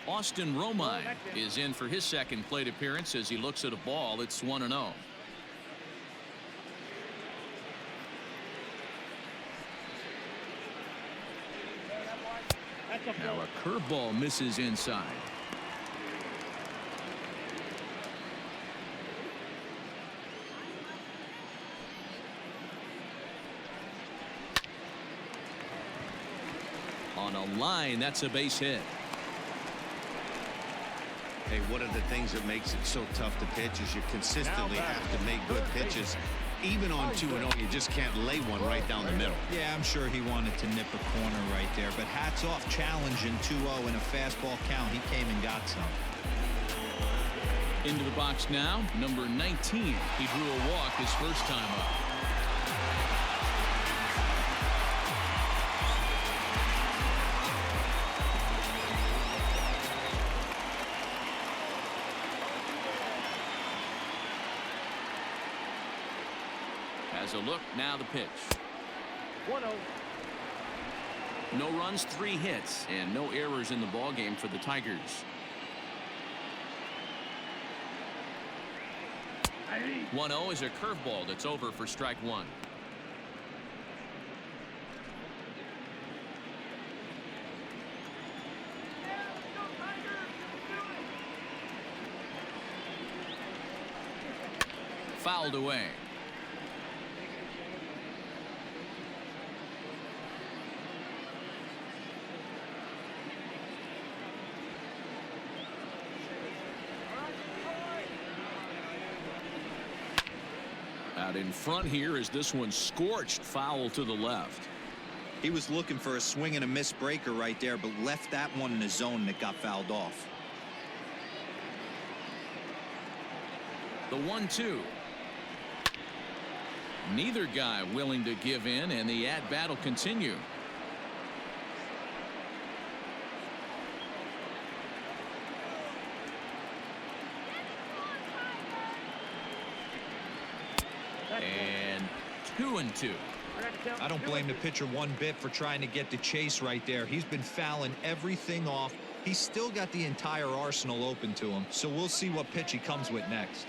B: Austin Romine is in for his second plate appearance as he looks at a ball. It's 1-0. Now a curveball misses inside. On a line, that's a base hit.
C: Hey, one of the things that makes it so tough to pitch is you consistently have to make good pitches. Even on 2-0, you just can't lay one right down the middle.
D: Yeah, I'm sure he wanted to nip a corner right there, but hats off, challenging 2-0 in a fastball count. He came and got some.
B: Into the box now, number 19. He drew a walk his first time up. As a look, now the pitch.
F: 1-0.
B: No runs, 3 hits, and no errors in the ballgame for the Tigers. 1-0 is a curveball that's over for strike 1. Fouled away. Out in front here is this one scorched foul to the left.
D: He was looking for a swing and a miss breaker right there, but left that one in the zone that got fouled off.
B: The 1-2. Neither guy willing to give in, and the at-bat will continue. And 2-2.
D: I don't blame the pitcher one bit for trying to get the chase right there. He's been fouling everything off. He's still got the entire arsenal open to him, so we'll see what pitch he comes with next.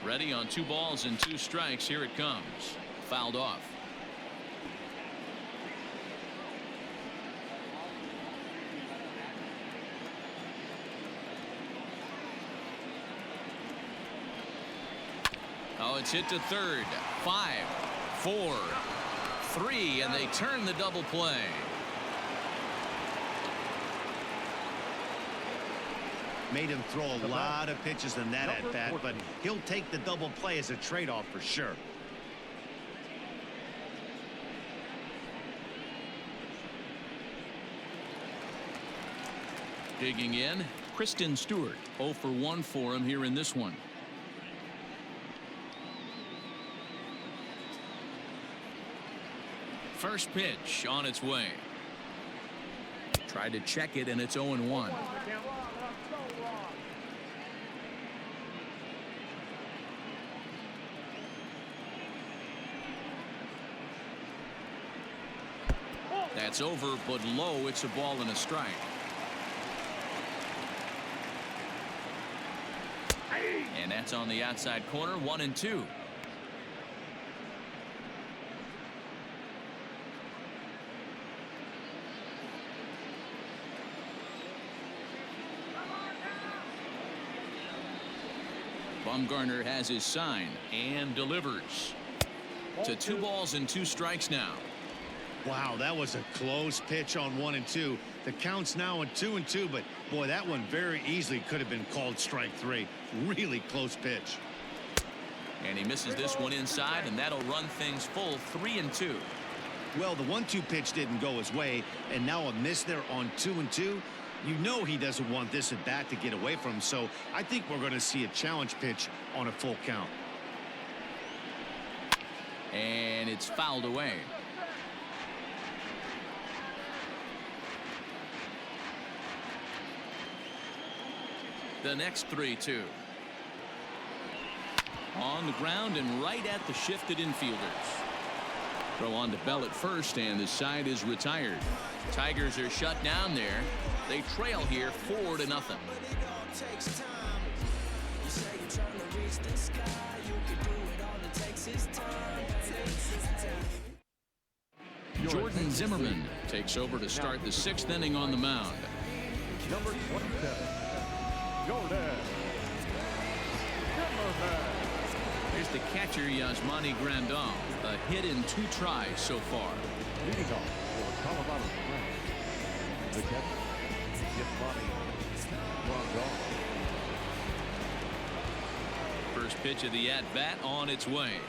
B: Ready on 2 balls and 2 strikes. Here it comes. Fouled off. Oh, it's hit to third. 5, 4, 3, and they turn the double play.
C: Made him throw a lot of pitches in that at bat, but he'll take the double play as a trade-off for sure.
B: Digging in, Kristen Stewart. 0 for 1 for him here in this one. First pitch on its way. Tried to check it, and it's 0-1. That's over, but low. It's a ball and a strike. And that's on the outside corner. 1-2. Bumgarner has his sign and delivers. To 2 balls and 2 strikes now.
C: Wow, that was a close pitch on 1-2. The count's now at 2-2, but boy, that one very easily could have been called strike 3. Really close pitch.
B: And he misses this one inside, and that'll run things full. 3-2.
C: Well, the 1-2 pitch didn't go his way, and now a miss there on 2-2. You know he doesn't want this at bat to get away from him, so I think we're going to see a challenge pitch on a full count.
B: And it's fouled away. The next 3-2. On the ground and right at the shifted infielders. Throw on to Bell at first, and the side is retired. Tigers are shut down there. They trail here 4-0. Jordan Zimmerman takes over to start the 6th inning on the mound.
E: Number 27, Jordan Zimmerman.
B: Here's the catcher, Yasmani Grandal. A hit in 2 tries so far.
E: Leading off for Colorado Springs, the catcher, Yasmani Grandal.
B: First pitch of the at-bat on its way.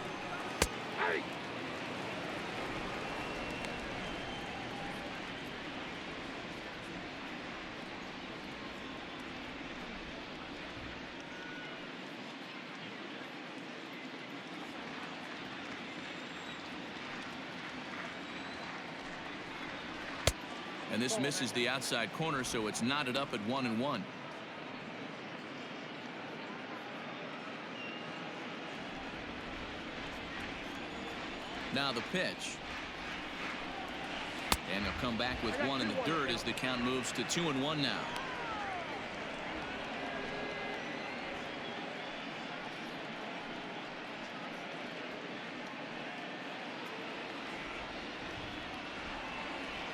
B: And this misses the outside corner, so it's knotted up at 1-1. Now the pitch. And they'll come back with one in the dirt as the count moves to 2-1 now.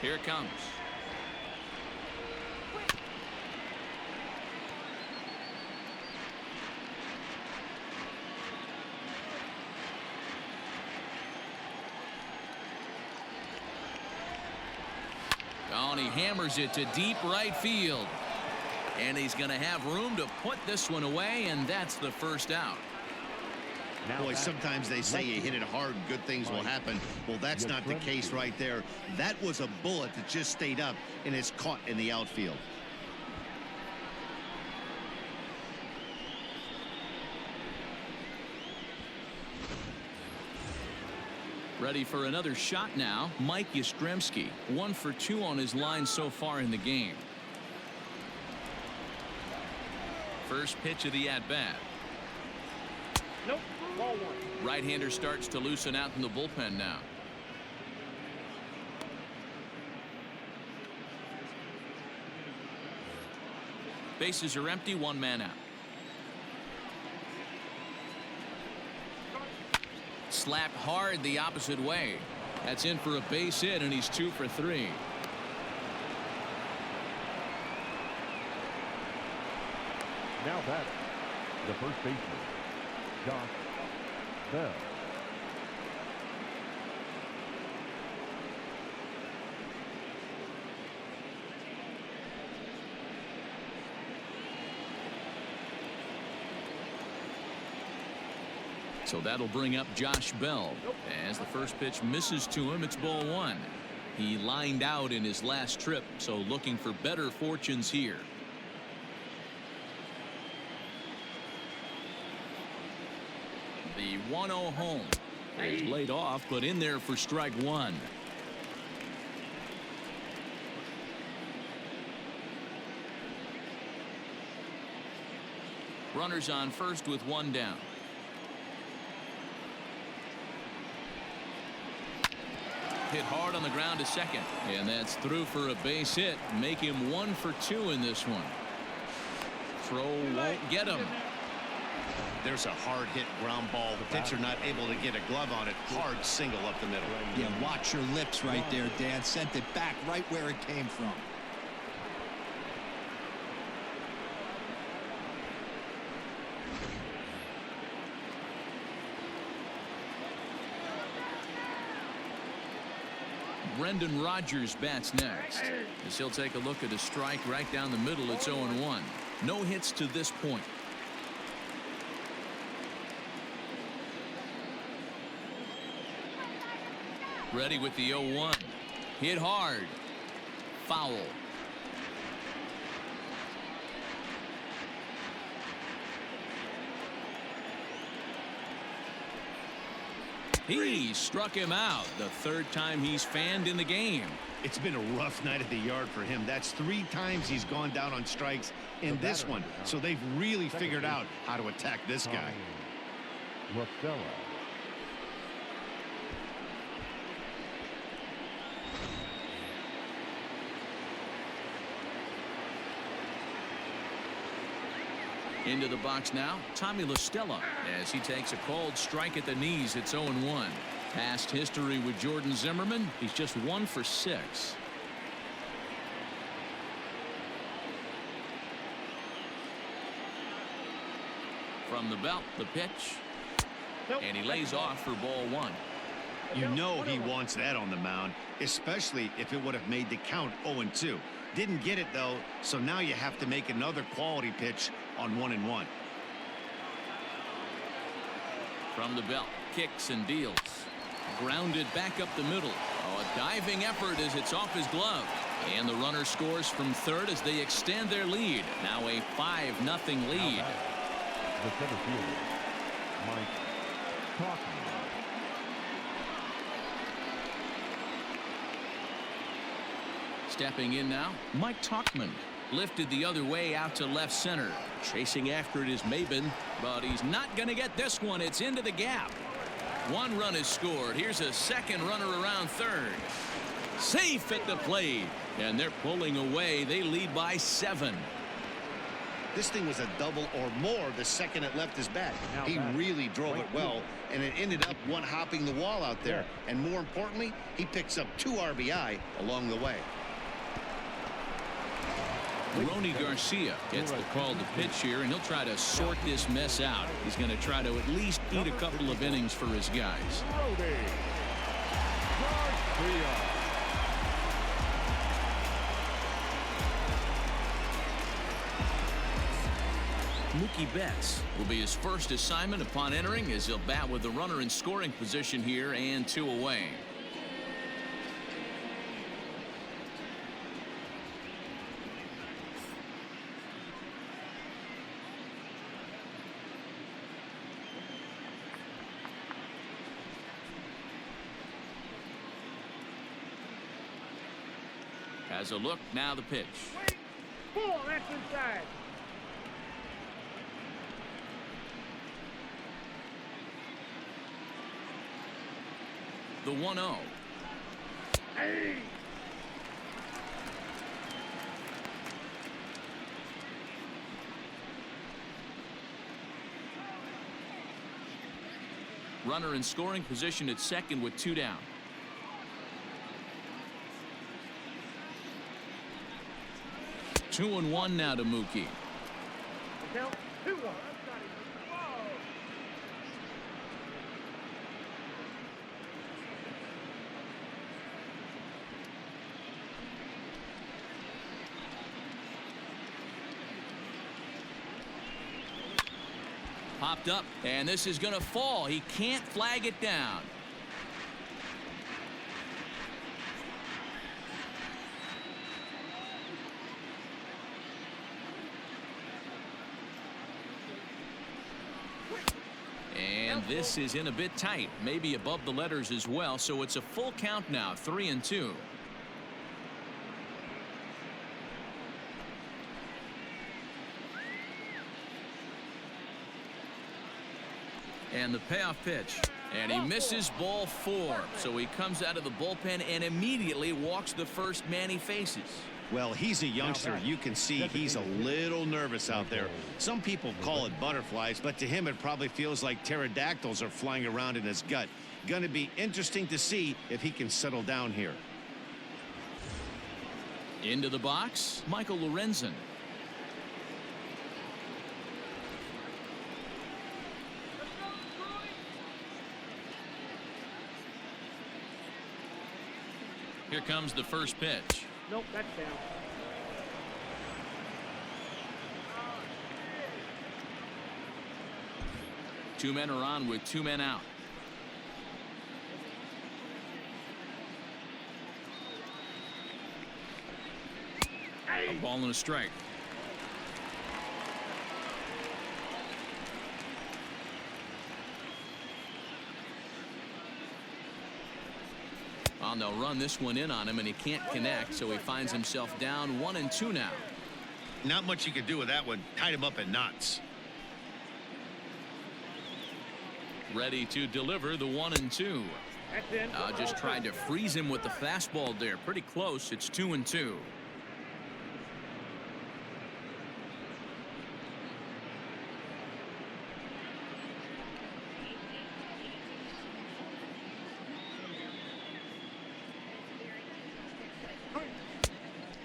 B: Here it comes. Oh, and he hammers it to deep right field. And he's going to have room to put this one away, and that's the first out.
C: Boy, sometimes they say you hit it hard, good things will happen. Well, that's not the case right there. That was a bullet that just stayed up and is caught in the outfield.
B: Ready for another shot now. Mike Yastrzemski, 1 for 2 on his line so far in the game. First pitch of the at-bat.
F: Nope. Ball one.
B: Right-hander starts to loosen out in the bullpen now. Bases are empty, 1 man out. Slapped hard the opposite way. That's in for a base hit, and he's 2 for 3.
E: Now batting, the first baseman, Josh Bell.
B: So that'll bring up Josh Bell. As the first pitch misses to him, it's ball 1. He lined out in his last trip, so looking for better fortunes here. The 1-0 home. It's laid off, but in there for strike 1. Runners on first with 1 down. Hit hard on the ground to second, and that's through for a base hit. Make him 1 for 2 in this one. Throw won't get him.
C: There's a hard hit ground ball. The pitcher not able to get a glove on it. Hard single up the middle.
D: Yeah, watch your lips right there, Dan. Sent it back right where it came from.
B: Brendan Rodgers bats next. As he'll take a look at a strike right down the middle. It's 0-1. No hits to this point. Ready with the 0-1. Hit hard. Foul. He struck him out. The 3rd time he's fanned in the game.
C: It's been a rough night at the yard for him. That's 3 times he's gone down on strikes in this one. So they've really figured out how to attack this guy.
B: Into the box now, Tommy La Stella, as he takes a called strike at the knees. It's 0-1. Past history with Jordan Zimmerman, he's just 1 for 6. From the belt, the pitch, and he lays off for ball 1.
C: You know he wants that on the mound, especially if it would have made the count 0-2. Didn't get it, though, so now you have to make another quality pitch on 1-1.
B: From the belt, kicks and deals. Grounded back up the middle. Oh, a diving effort as it's off his glove. And the runner scores from third as they extend their lead. Now a 5-0 lead.
E: The center fielder, Mike Tauchman.
B: Stepping in now, Mike Tauchman. Lifted the other way out to left center. Chasing after it is Maben, but he's not going to get this one. It's into the gap. One run is scored. Here's a second runner around third. Safe at the plate. And they're pulling away. They lead by 7.
C: This thing was a double or more the second it left his bat. He really drove it well, and it ended up one-hopping the wall out there. And more importantly, he picks up 2 RBI along the way.
B: Ronnie Garcia gets the call to pitch here, and he'll try to sort this mess out. He's going to try to at least eat a couple of innings for his guys. Mookie Betts will be his first assignment upon entering, as he'll bat with the runner in scoring position here and 2 away. Has a look, now the pitch.
F: Ball, that's inside.
B: The 1-0.
F: Hey.
B: Runner in scoring position at second with 2 down. Two and 1 now to Mookie.
F: Count 2-1.
B: Popped up, and this is going to fall. He can't flag it down. And this is in a bit tight, maybe above the letters as well, so it's a full count now, 3-2. And the payoff pitch, and he misses ball 4, so he comes out of the bullpen and immediately walks the first man he faces.
C: Well, he's a youngster. You can see he's a little nervous out there. Some people call it butterflies, but to him it probably feels like pterodactyls are flying around in his gut. Going to be interesting to see if he can settle down here.
B: Into the box, Michael Lorenzen. Here comes the first pitch.
F: Nope, that's down.
B: Two men are on with 2 men out. A ball and a strike. Well, they'll run this one in on him, and he can't connect, so he finds himself down 1-2 now.
C: Not much you can do with that one. Tied him up in knots.
B: Ready to deliver the 1-2.
F: That's in.
B: Just tried to freeze him with the fastball there. Pretty close. It's 2-2.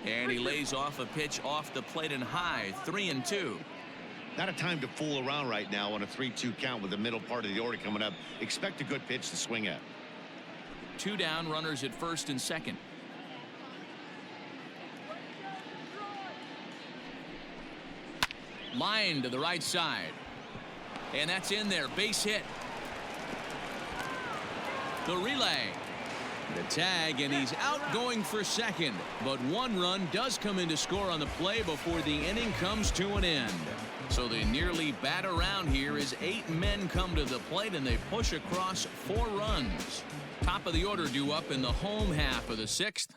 B: And he lays off a pitch off the plate and high. 3-2.
C: Not a time to fool around right now on a 3-2 count with the middle part of the order coming up. Expect a good pitch to swing at.
B: 2 down, runners at first and second. Line to the right side. And that's in there. Base hit. The relay. The tag, and he's out going for second. But one run does come in to score on the play before the inning comes to an end. So they nearly bat around here as 8 men come to the plate, and they push across 4 runs. Top of the order due up in the home half of the 6th.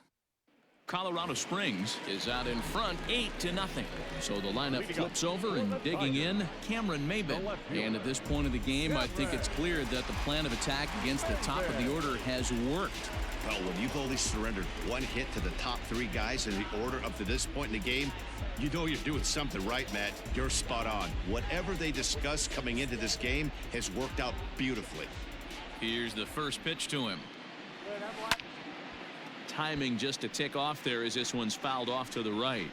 B: Colorado Springs is out in front 8-0. So the lineup flips over, and digging in, Cameron Maybin. And at this point of the game, I think it's clear that the plan of attack against the top of the order has worked.
C: Well, when you've only surrendered 1 hit to the top 3 guys in the order up to this point in the game, you know you're doing something right, Matt. You're spot on. Whatever they discussed coming into this game has worked out beautifully.
B: Here's the first pitch to him. Timing just a tick off there as this one's fouled off to the right.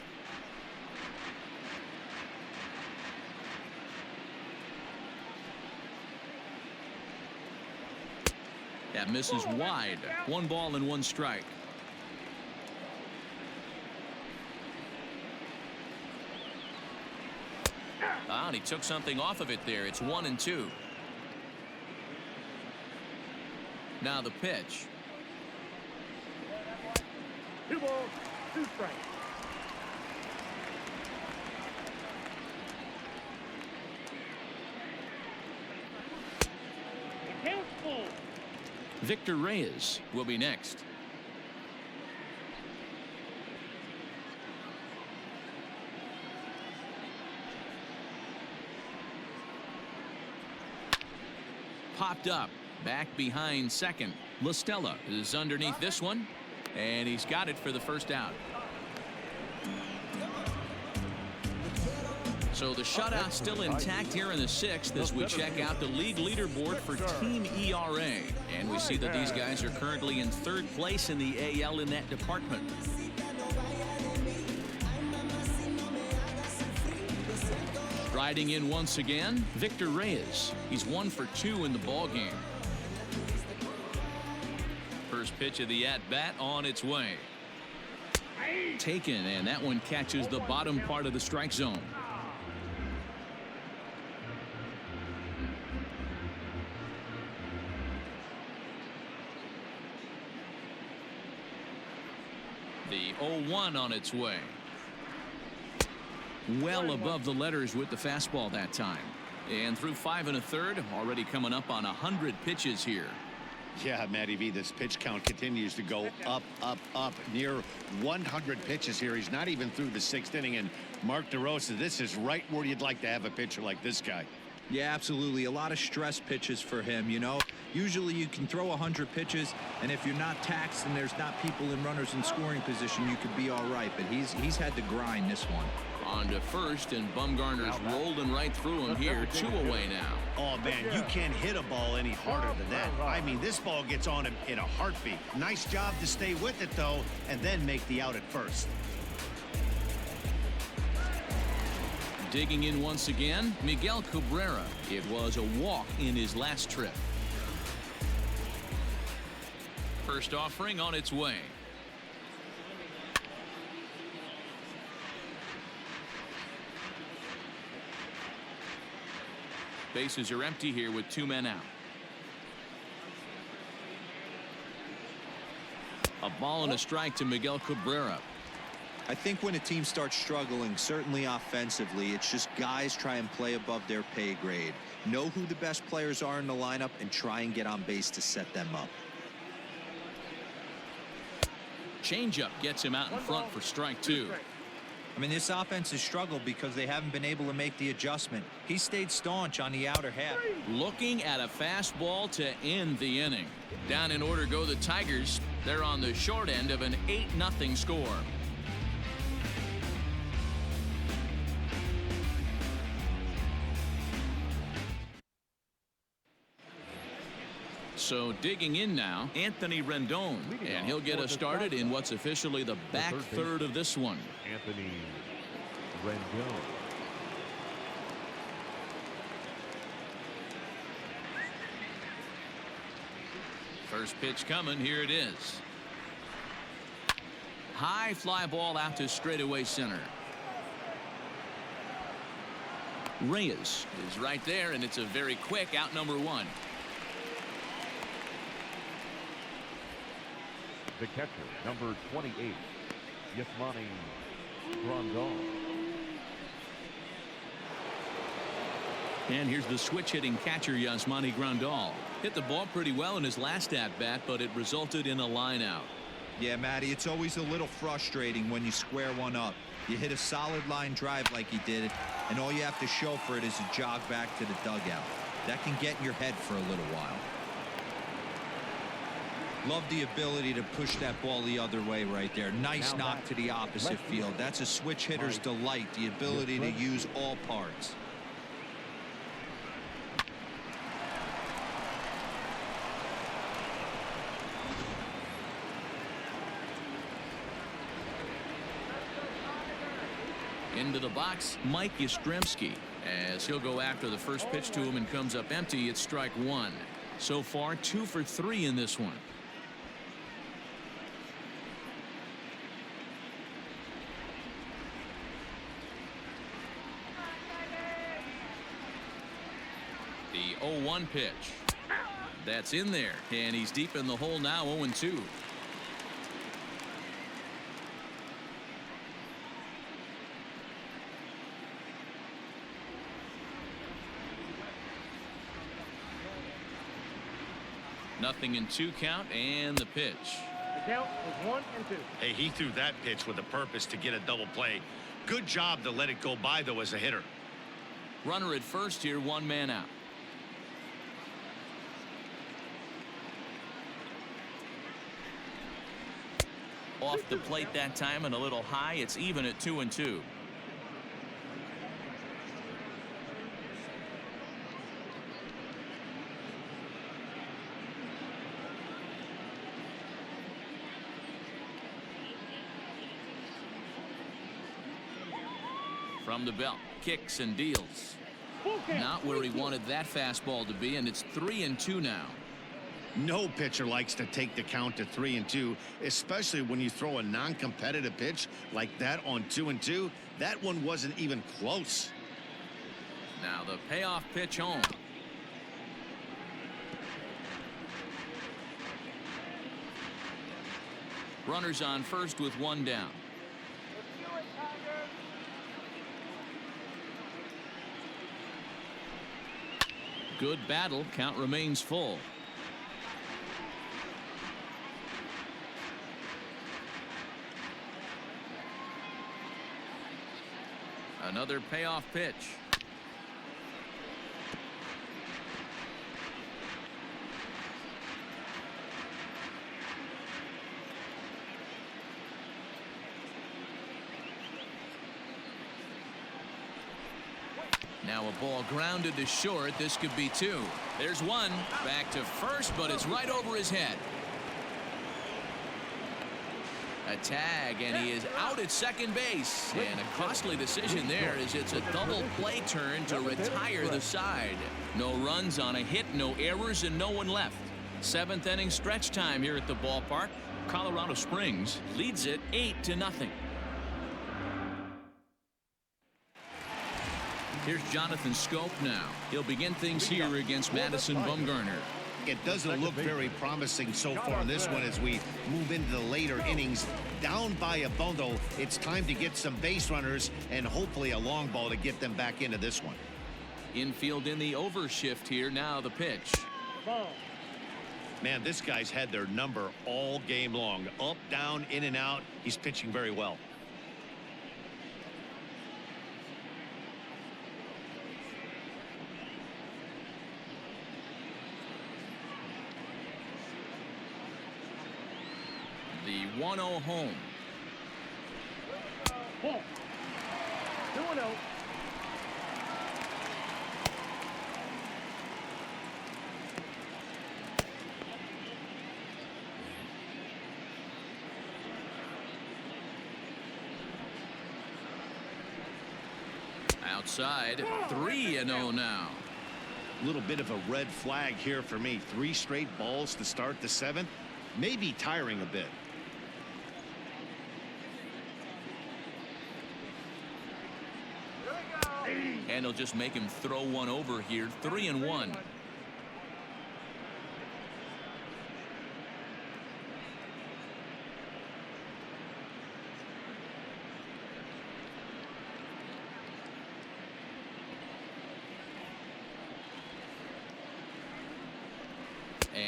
B: That misses wide. 1 ball and 1 strike. And he took something off of it there. It's 1-2. Now the pitch.
F: 2 balls, 2 strikes.
B: Victor Reyes will be next. Popped up. Back behind second. LaStella is underneath this one. And he's got it for the first out. So the shutout still intact here in the 6th as we check out the league leaderboard for team ERA. And we see that these guys are currently in 3rd place in the AL in that department. Striding in once again, Victor Reyes. He's 1 for 2 in the ballgame. First pitch of the at-bat on its way. Taken, and that one catches the bottom part of the strike zone. The 0-1 on its way. Well above the letters with the fastball that time. And through 5 1/3, already coming up on 100 pitches here.
C: Yeah, Matty V, this pitch count continues to go up, up, up. Near 100 pitches here. He's not even through the 6th inning. And Mark DeRosa, this is right where you'd like to have a pitcher like this guy.
D: Yeah, absolutely. A lot of stress pitches for him, you know. Usually you can throw 100 pitches, and if you're not taxed and there's not people in runners in scoring position, you could be all right. But he's had to grind this one.
B: On to first, and Bumgarner's rolling right through him here. 2 away now.
C: Oh, man, you can't hit a ball any harder than that. I mean, this ball gets on him in a heartbeat. Nice job to stay with it, though, and then make the out at first.
B: Digging in once again, Miguel Cabrera. It was a walk in his last trip. First offering on its way. Bases are empty here with 2 men out. A ball and a strike to Miguel Cabrera.
D: I think when a team starts struggling, certainly offensively, it's just guys try and play above their pay grade. Know who the best players are in the lineup and try and get on base to set them up.
B: Changeup gets him out in front for strike 2.
D: I mean, this offense has struggled because they haven't been able to make the adjustment. He stayed staunch on the outer half.
B: Looking at a fastball to end the inning. Down in order go the Tigers. They're on the short end of an 8-0 score. So digging in now, Anthony Rendon, and he'll get us started in what's officially the back third of this one.
E: Anthony Rendon.
B: First pitch coming. Here it is. High fly ball out to straightaway center. Reyes is right there, and it's a very quick out number 1.
E: The catcher, number 28, Yasmani Grandal.
B: And here's the switch-hitting catcher, Yasmani Grandal. Hit the ball pretty well in his last at-bat, but it resulted in a line-out.
D: Yeah, Matty, it's always a little frustrating when you square one up. You hit a solid line drive like he did, and all you have to show for it is a jog back to the dugout. That can get in your head for a little while. Love the ability to push that ball the other way right there. Nice knock to the opposite field. That's a switch hitter's delight, the ability to use all parts.
B: Into the box, Mike Yastrzemski. As he'll go after the first pitch to him and comes up empty, it's strike one. So far, 2 for 3 in this one. The 0-1 pitch. That's in there, and he's deep in the hole now, 0-2. Nothing in 2 count, and the pitch.
F: The count was 1 and 2.
C: Hey, he threw that pitch with a purpose to get a double play. Good job to let it go by, though, as a hitter.
B: Runner at first here, 1 man out. Off the plate that time and a little high. It's even at 2-2. From the belt, kicks and deals. Not where he wanted that fastball to be, and it's 3-2 now.
C: No pitcher likes to take the count to 3-2, especially when you throw a non-competitive pitch like that on 2-2. That one wasn't even close.
B: Now the payoff pitch home. Runners on first with 1 down. Good battle. Count remains full. Another payoff pitch. Now a ball grounded to short. This could be 2. There's 1. Back to first, but it's right over his head. A tag, and he is out at second base. And a costly decision there, as it's a double play turn to retire the side. No runs on a hit, no errors, and no one left. 7th inning stretch time here at the ballpark. Colorado Springs leads it 8-0. Here's Jonathan Scope now. He'll begin things here against Madison Bumgarner.
C: It doesn't look very promising so far in this one as we move into the later innings. Down by a bundle, it's time to get some base runners and hopefully a long ball to get them back into this one.
B: Infield in the overshift here. Now the pitch.
F: Ball.
C: Man, this guy's had their number all game long. Up, down, in and out. He's pitching very well.
B: The 1-0 home.
F: Ball. 2-0.
B: Outside, 3-0 now.
C: A little bit of a red flag here for me. 3 straight balls to start the 7th. Maybe tiring a bit.
B: And he'll just make him throw one over here. 3-1.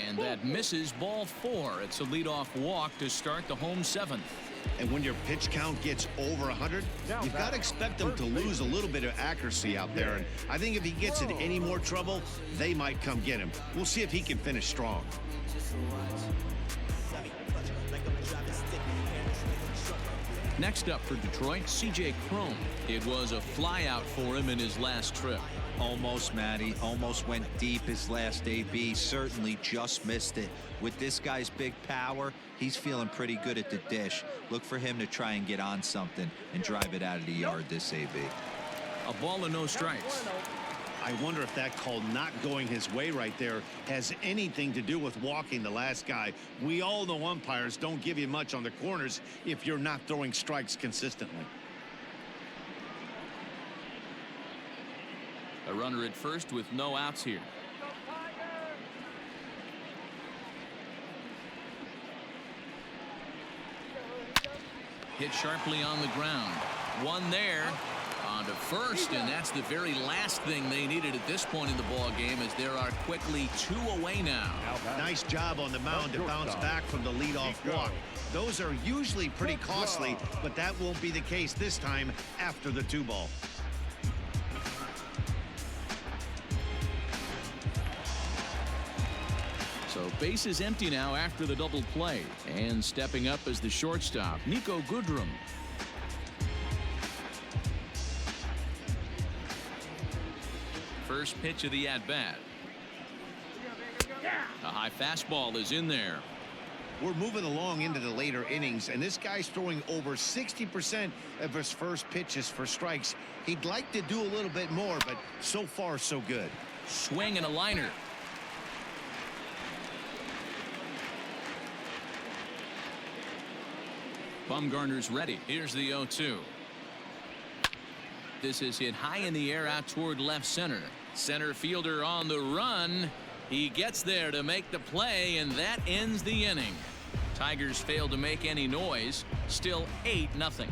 B: And that misses ball 4. It's a leadoff walk to start the home 7th.
C: And when your pitch count gets over 100, you've got to expect them to lose a little bit of accuracy out there. And I think if he gets in any more trouble, they might come get him. We'll see if he can finish strong.
B: Next up for Detroit, C.J. Cron. It was a flyout for him in his last trip.
D: Almost, Matty. Almost went deep his last AB. Certainly just missed it. With this guy's big power, he's feeling pretty good at the dish. Look for him to try and get on something and drive it out of the yard this AB.
B: A ball and no strikes.
C: I wonder if that call not going his way right there has anything to do with walking the last guy. We all know umpires don't give you much on the corners if you're not throwing strikes consistently.
B: A runner at first with no outs here. Hit sharply on the ground. One there. On to first, and that's the very last thing they needed at this point in the ball game, as there are quickly 2 away now.
C: Nice job on the mound to bounce back from the leadoff walk. Those are usually pretty costly, but that won't be the case this time after the 2-ball.
B: So base is empty now after the double play, and stepping up as the shortstop, Nico Goodrum. First pitch of the at-bat. A high fastball is in there.
C: We're moving along into the later innings, and this guy's throwing over 60% of his first pitches for strikes. He'd like to do a little bit more, but so far so good.
B: Swing and a liner. Bumgarner's ready. Here's the 0-2. This is hit high in the air out toward left center. Center fielder on the run. He gets there to make the play, and that ends the inning. Tigers failed to make any noise. Still 8-0.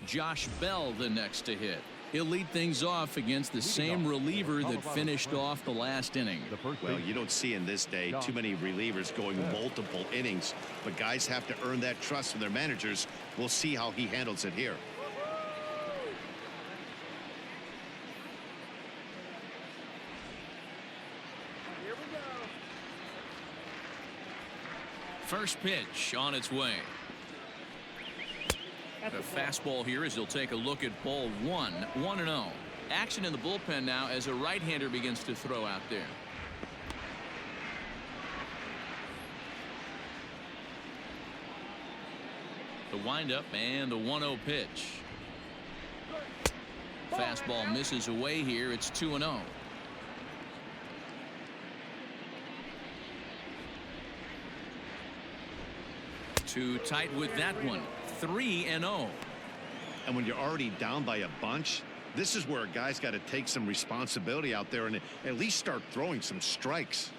B: Josh Bell the next to hit. He'll lead things off against the same reliever that finished off the last inning.
C: Well, you don't see in this day too many relievers going multiple innings, but guys have to earn that trust from their managers. We'll see how he handles it here.
B: First pitch on its way. A fastball here as he'll take a look at ball 1. 1-0. Action in the bullpen now as a right-hander begins to throw out there. The windup and the 1-0 pitch. Fastball misses away here. It's 2-0. Too tight with that one. 3-0.
C: And when you're already down by a bunch, this is where a guy's got to take some responsibility out there and at least start throwing some strikes.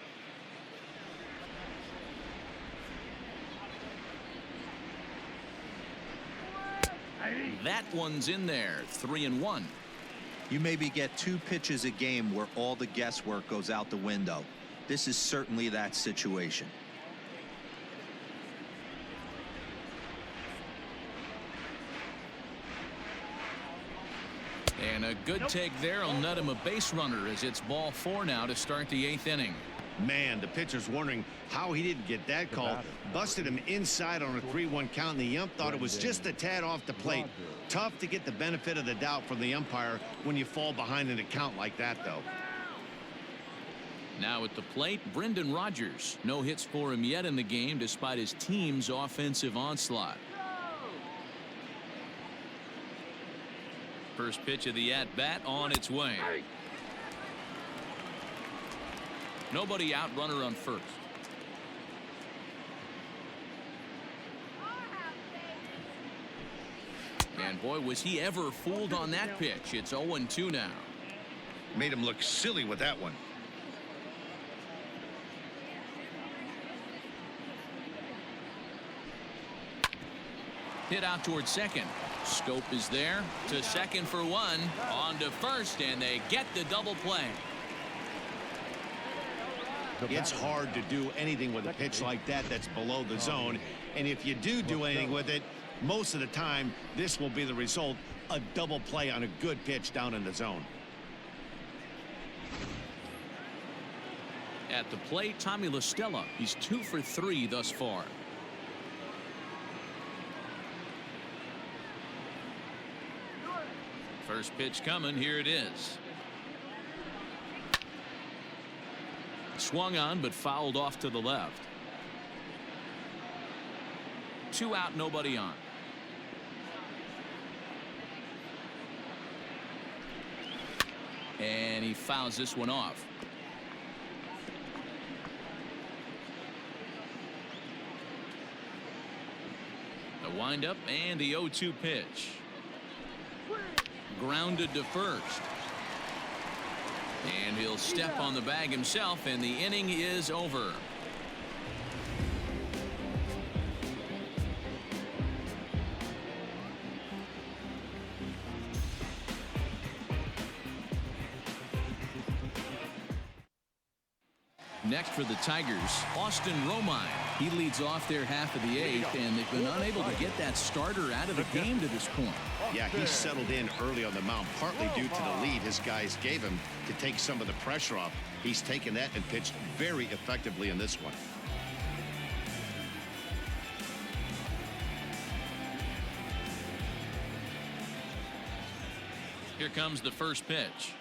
B: That one's in there. 3-1.
D: You maybe get 2 pitches a game where all the guesswork goes out the window. This is certainly that situation.
B: And a good take there will nut him a base runner as it's ball 4 now to start the 8th inning.
C: Man, the pitcher's wondering how he didn't get that call. Busted him inside on a 3-1 count, and the ump thought it was just a tad off the plate. Tough to get the benefit of the doubt from the umpire when you fall behind in a count like that, though.
B: Now at the plate, Brendan Rodgers. No hits for him yet in the game despite his team's offensive onslaught. First pitch of the at-bat on its way. Nobody out, runner on first. And boy, was he ever fooled on that pitch. It's 0-2 now.
C: Made him look silly with that one.
B: Hit out toward second. Scope is there to second for one, on to first, and they get the double play.
C: It's hard to do anything with a pitch like that that's below the zone, and if you do anything with it, most of the time this will be the result, a double play on a good pitch down in the zone.
B: At the plate, Tommy La Stella. He's 2 for 3 thus far. First pitch coming. Here it is. Swung on, but fouled off to the left. 2 out, nobody on. And he fouls this one off. The windup and the 0-2 pitch. Grounded to first. And he'll step on the bag himself, and the inning is over. Next for the Tigers, Austin Romine. He leads off their half of the 8th, and they've been unable to get that starter out of the game to this point.
C: Yeah, he settled in early on the mound, partly due to the lead his guys gave him to take some of the pressure off. He's taken that and pitched very effectively in this one.
B: Here comes the first pitch.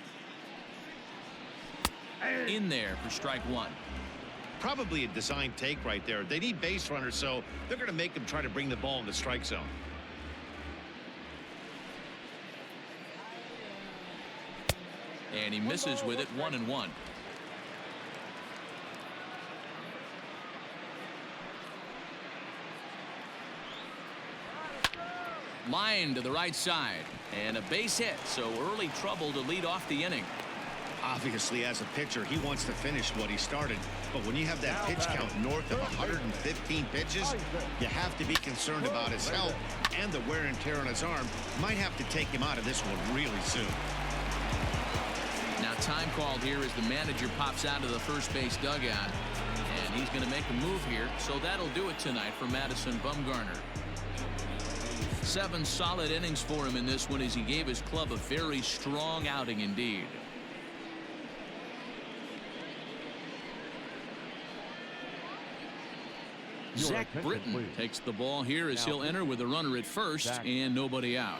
B: In there for strike 1.
C: Probably a design take right there. They need base runners, so they're going to make them try to bring the ball in the strike zone.
B: And he misses with it, 1-1. Line to the right side, and a base hit, so early trouble to lead off the inning.
C: Obviously, as a pitcher, he wants to finish what he started. But when you have that pitch count north of 115 pitches, you have to be concerned about his health and the wear and tear on his arm. Might have to take him out of this one really soon.
B: Now time called here as the manager pops out of the first base dugout. And he's going to make a move here. So that'll do it tonight for Madison Bumgarner. 7 solid innings for him in this one as he gave his club a very strong outing indeed. Zach Britton takes the ball here as he'll enter with a runner at first and nobody out.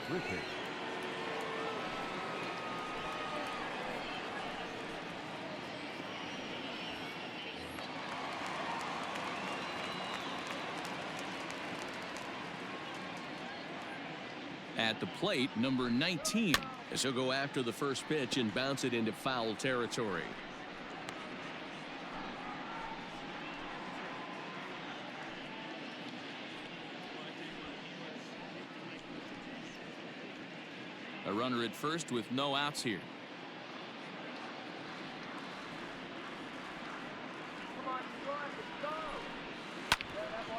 B: At the plate, number 19, as he'll go after the first pitch and bounce it into foul territory. A runner at first with no outs here.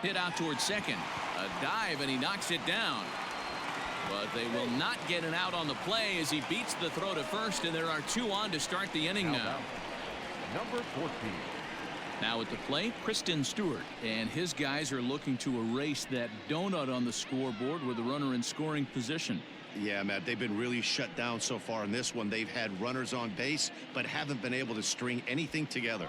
B: Hit out towards second. A dive, and he knocks it down. But they will not get an out on the play as he beats the throw to first, and there are 2 on to start the inning now.
E: Number 14.
B: Now at the plate, Kristen Stewart, and his guys are looking to erase that donut on the scoreboard with a runner in scoring position.
C: Yeah, Matt, they've been really shut down so far in this one. They've had runners on base, but haven't been able to string anything together.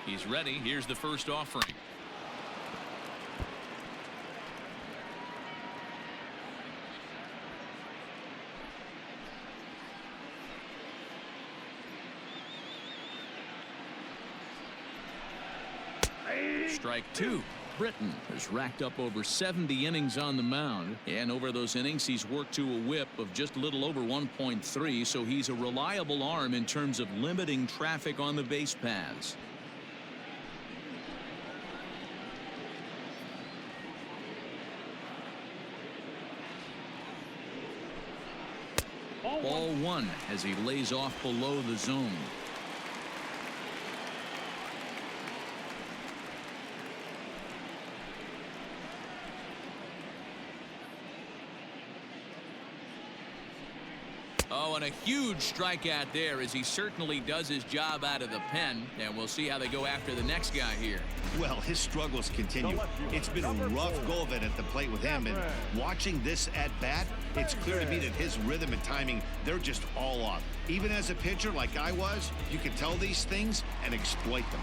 B: He's ready. Here's the first offering. Strike 2. Britton has racked up over 70 innings on the mound, and over those innings he's worked to a whip of just a little over 1.3, so he's a reliable arm in terms of limiting traffic on the base paths. Ball one as he lays off below the zone. Oh, and a huge strikeout there as he certainly does his job out of the pen. And we'll see how they go after the next guy here.
C: Well, his struggles continue. It's been a rough go of it at the plate with him. And watching this at bat, it's clear to me that his rhythm and timing, they're just all off. Even as a pitcher like I was, you can tell these things and exploit them.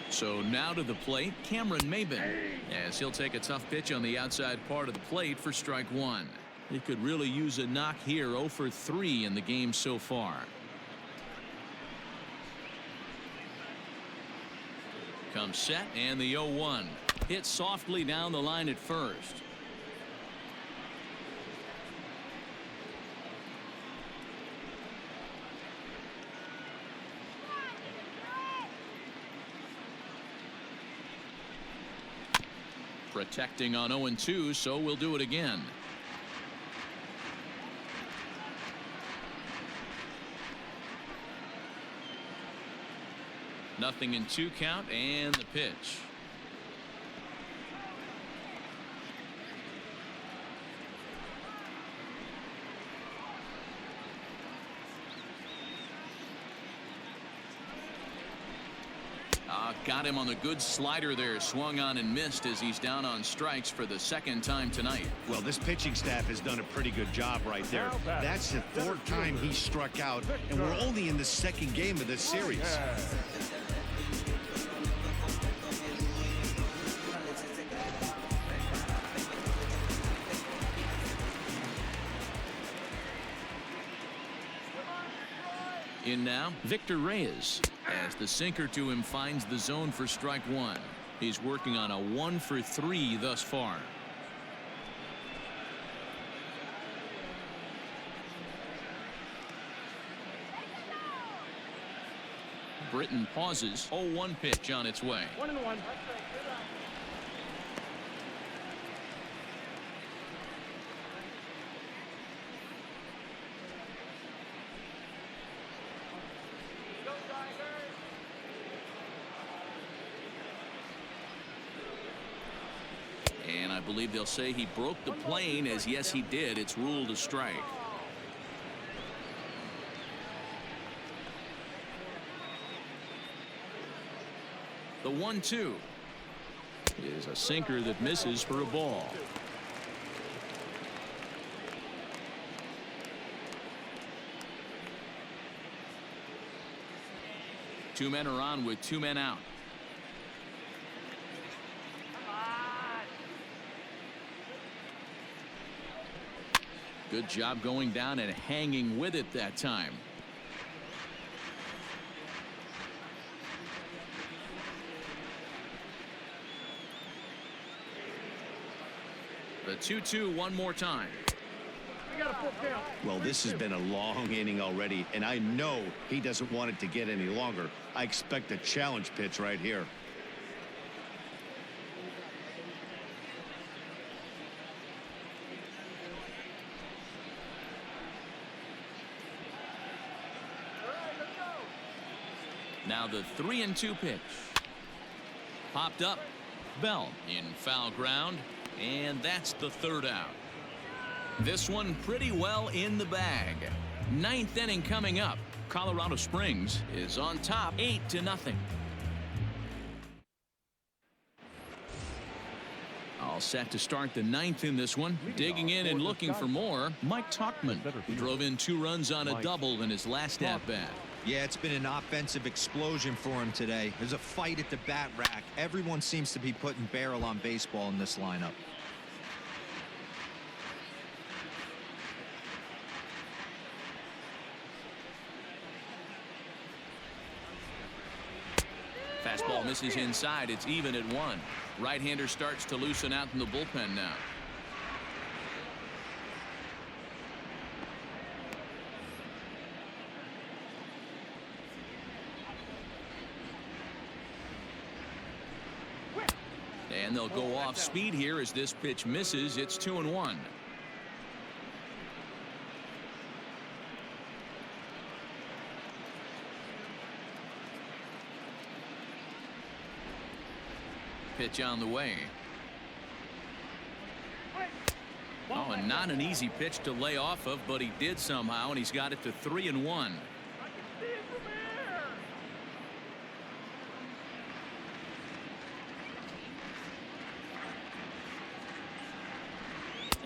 B: So now to the plate, Cameron Maben, as he'll take a tough pitch on the outside part of the plate for strike one. He could really use a knock here. 0 for 3 in the game so far. Comes set and the 0-1. Hit softly down the line at first. Protecting on 0-2, so we'll do it again. Nothing in 2 count and the pitch. Got him on the good slider there. Swung on and missed as he's down on strikes for the second time tonight.
C: Well, this pitching staff has done a pretty good job right there. That's the 4th time he struck out, and we're only in the 2nd game of this series.
B: In now, Victor Reyes, as the sinker to him finds the zone for strike one. He's working on a 1 for 3 thus far. Britton pauses. 0-1 pitch on its way.
F: 1-1.
B: And I believe they'll say he broke the plane, as yes he did. It's ruled a strike. The 1-2 is a sinker that misses for a ball. Two men are on with 2 men out. Good job going down and hanging with it that time. The 2-2 one more time.
C: Well, this has been a long inning already, and I know he doesn't want it to get any longer. I expect a challenge pitch right here.
B: Now the 3-2 pitch. Popped up. Bell in foul ground, and that's the 3rd out. This one pretty well in the bag. 9th inning coming up. Colorado Springs is on top 8-0. All set to start the 9th in this one. Digging in and looking for more, Mike Tauchman, who drove in 2 runs on a double in his last at-bat.
D: Yeah, it's been an offensive explosion for him today. There's a fight at the bat rack. Everyone seems to be putting barrel on baseball in this lineup.
B: Fastball misses inside. It's even at 1. Right-hander starts to loosen out in the bullpen now. And And they'll go off speed here as this pitch misses. It's 2-1. Pitch on the way. Oh, and not an easy pitch to lay off of, but he did somehow, and he's got it to 3-1.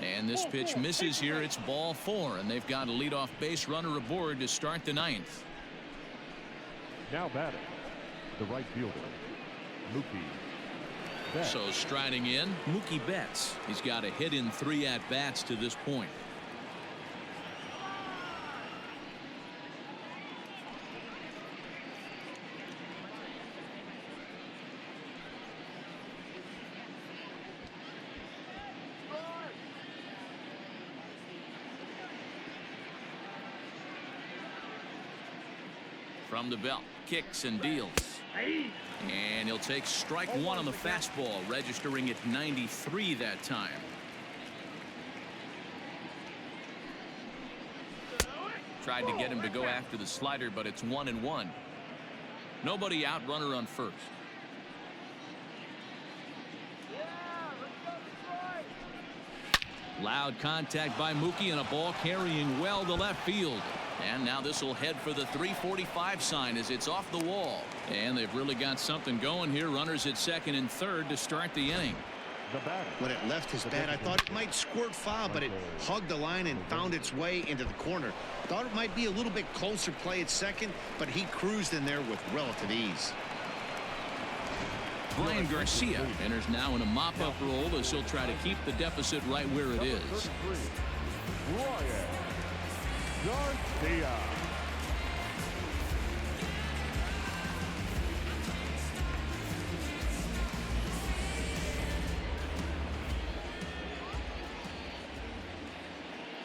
B: And this pitch misses here. It's ball 4, and they've got a leadoff base runner aboard to start the 9th.
E: Now batting, the right fielder, Mookie Betts.
B: So striding in, Mookie Betts. He's got a hit in 3 at-bats to this point. From the belt, kicks and deals. And he'll take strike 1 on the fastball, registering at 93 that time. Tried to get him to go after the slider, but it's 1-1. Nobody out, runner on first. Loud contact by Mookie and a ball carrying well to left field. And now this will head for the 345 sign as it's off the wall. And they've really got something going here. Runners at second and third to start the inning.
C: When it left his bat, I thought it might squirt foul, but it hugged the line and found its way into the corner. Thought it might be a little bit closer play at second, but he cruised in there with relative ease.
B: Brian Garcia enters now in a mop-up role as he'll try to keep the deficit right where it is.
E: Brian Garcia.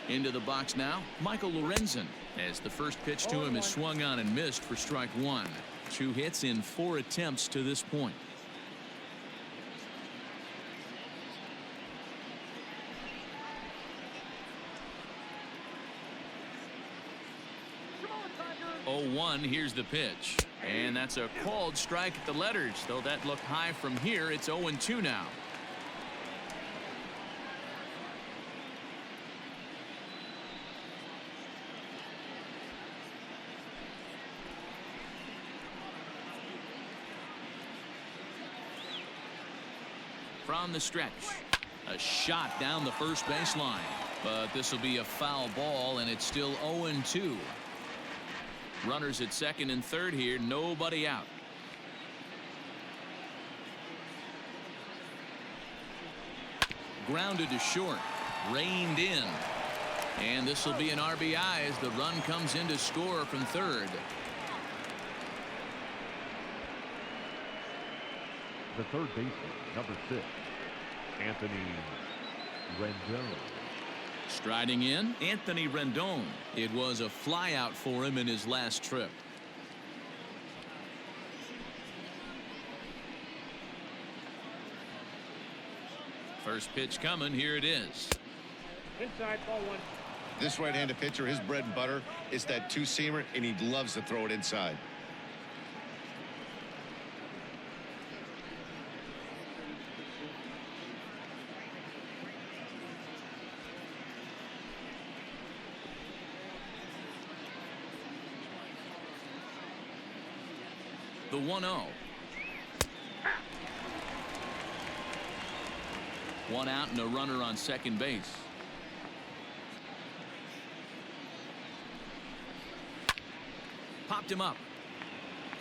B: Into the box now, Michael Lorenzen, as the first pitch to him is swung on and missed for strike 1. 2 hits in 4 attempts to this point. Oh, 1, here's the pitch. And that's a called strike at the letters, though that looked high from here. It's 0-2 now. From the stretch, a shot down the first baseline, but this will be a foul ball, and it's still 0-2. Runners at second and third here, nobody out. Grounded to short, reined in, and this will be an RBI as the run comes in to score from third.
E: The third baseman, number 6, Anthony Rendon.
B: Striding in, Anthony Rendon. It was a flyout for him in his last trip. First pitch coming, here it is.
F: Inside, ball 1.
C: This right-handed pitcher, his bread and butter is that two-seamer, and he loves to throw it inside.
B: The 1-0. 1 out and a runner on second base. Popped him up.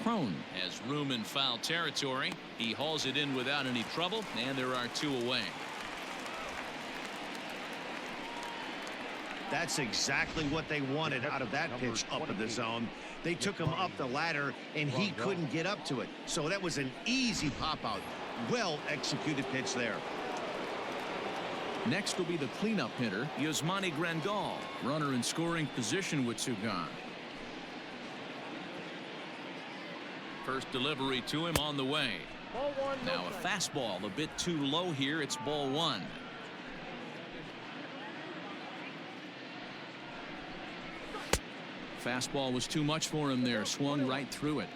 B: Crone has room in foul territory. He hauls it in without any trouble, and there are 2 away.
C: That's exactly what they wanted out of that pitch up in the zone. They took him up the ladder, and he couldn't get up to it. So that was an easy pop-out. Well-executed pitch there.
B: Next will be the cleanup hitter, Yasmani Grandal. Runner in scoring position with 2 gone. First delivery to him on the way.
F: Ball one, no
B: Now a
F: strikes.
B: fastball a bit too low here. It's ball one. Fastball was too much for him there. Swung right through it.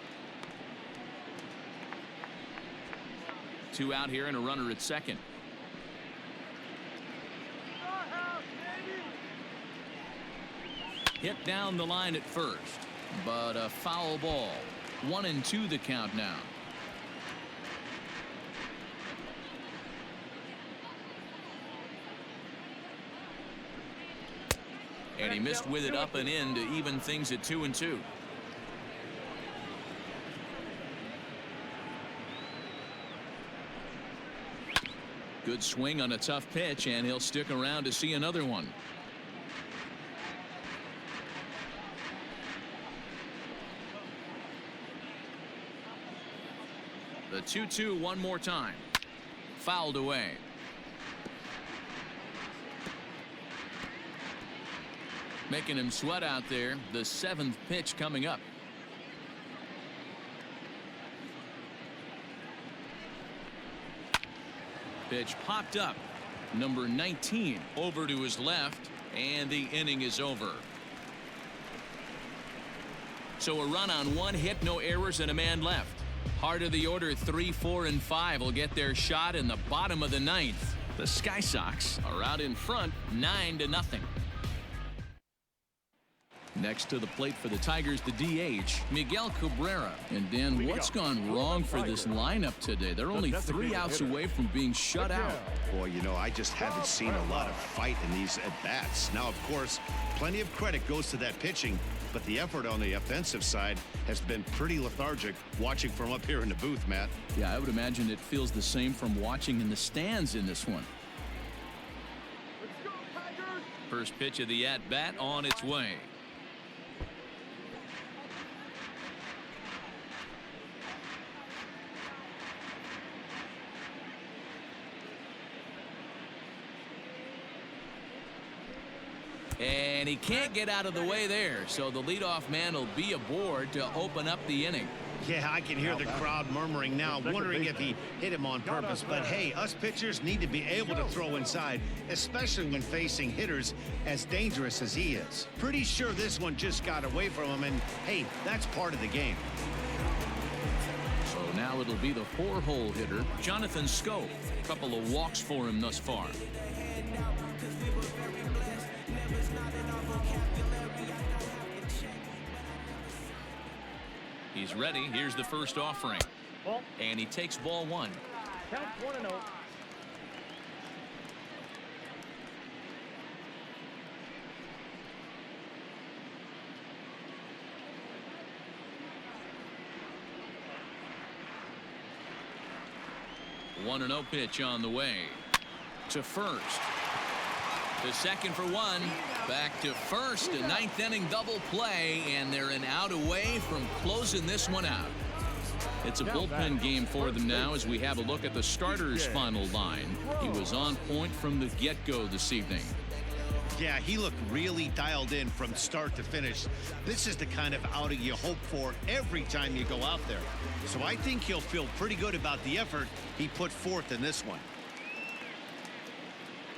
B: 2 out here and a runner at second. Hit down the line at first, but a foul ball. 1-2 the count now. And he missed with it up and in to even things at 2-2. Good swing on a tough pitch, and he'll stick around to see another one. The 2-2 one more time. Fouled away. Making him sweat out there. The 7th pitch coming up. Pitch popped up. Number 19 over to his left, and the inning is over. So a run on 1 hit, no errors, and a man left. Heart of the order, 3, 4, and 5 will get their shot in the bottom of the 9th. The Sky Sox are out in front, 9-0. Next to the plate for the Tigers, the DH, Miguel Cabrera. And Dan, what's gone wrong for this lineup today? They're only 3 outs away from being shut out.
C: Boy, you know, I just haven't seen a lot of fight in these at-bats. Now, of course, plenty of credit goes to that pitching, but the effort on the offensive side has been pretty lethargic watching from up here in the booth, Matt.
B: Yeah, I would imagine it feels the same from watching in the stands in this one. First pitch of the at-bat on its way. And he can't get out of the way there, so the leadoff man will be aboard to open up the inning.
C: Yeah, I can hear the crowd murmuring now, wondering if he hit him on purpose. But hey, us pitchers need to be able to throw inside, especially when facing hitters as dangerous as he is. Pretty sure this one just got away from him, and hey, that's part of the game.
B: So now it'll be the 4-hole hitter, Jonathan Scope. A couple of walks for him thus far. He's ready. Here's the first offering.
F: Ball.
B: And he takes ball 1.
F: Count 1-0.
B: One 1-0 pitch on the way to first. To second for 1. Back to first. A 9th inning double play, and they're an out away from closing this one out. It's a bullpen game for them now as we have a look at the starters' final line. He was on point from the get-go this evening.
C: Yeah, he looked really dialed in from start to finish. This is the kind of outing you hope for every time you go out there. So I think he'll feel pretty good about the effort he put forth in this one.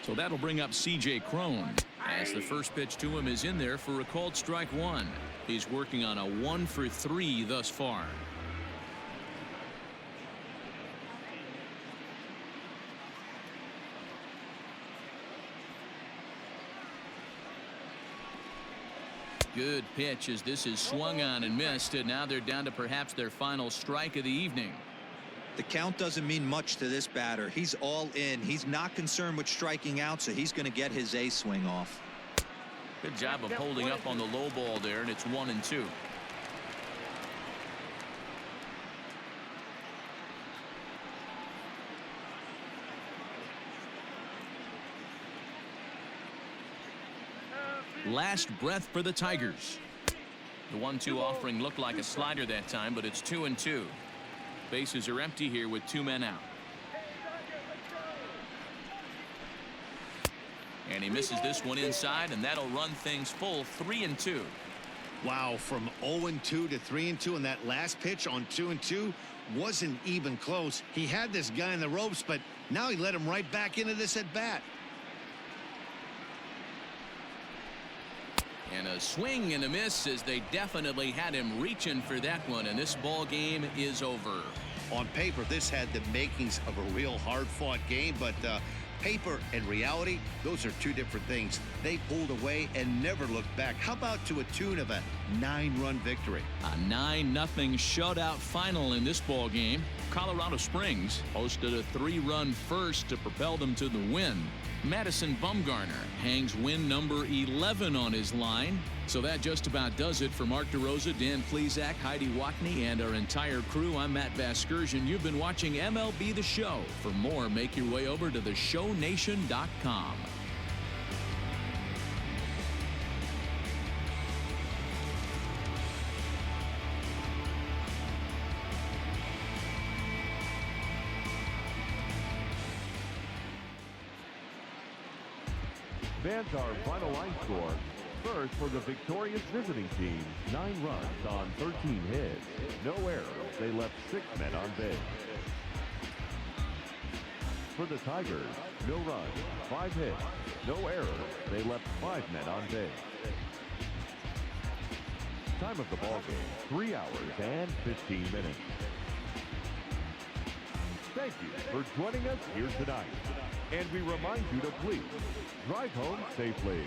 B: So that'll bring up C.J. Cron as the first pitch to him is in there for a called strike 1. He's working on a 1 for 3 thus far. Good pitch as this is swung on and missed, and now they're down to perhaps their final strike of the evening.
D: The count doesn't mean much to this batter. He's all in. He's not concerned with striking out, so he's going to get his A swing off.
B: Good job of holding up on the low ball there, and it's 1-2. Last breath for the Tigers. The 1-2 offering looked like a slider that time, but it's 2-2. Bases are empty here with 2 men out. And he misses this one inside, and that'll run things full 3-2.
C: Wow, from 0-2 to 3-2, and that last pitch on 2-2 wasn't even close. He had this guy in the ropes, but now he let him right back into this at bat.
B: And a swing and a miss, as they definitely had him reaching for that one, and this ball game is over.
C: On paper, this had the makings of a real hard-fought game, but paper and reality, those are two different things. They pulled away and never looked back. How about to a tune of a 9-run victory?
B: A 9-0 shutout final in this ball game. Colorado Springs posted a 3-run first to propel them to the win. Madison Bumgarner hangs win number 11 on his line. So that just about does it for Mark DeRosa, Dan Plesac, Heidi Watney, and our entire crew. I'm Matt Vasgersian. You've been watching MLB The Show. For more, make your way over to theshownation.com.
E: Fans, our final line score. First, for the victorious visiting team, 9 runs on 13 hits. No errors. They left 6 men on base. For the Tigers, no runs, 5 hits. No errors. They left 5 men on base. Time of the ball game, 3 hours and 15 minutes. Thank you for joining us here tonight. And we remind you to please drive home safely.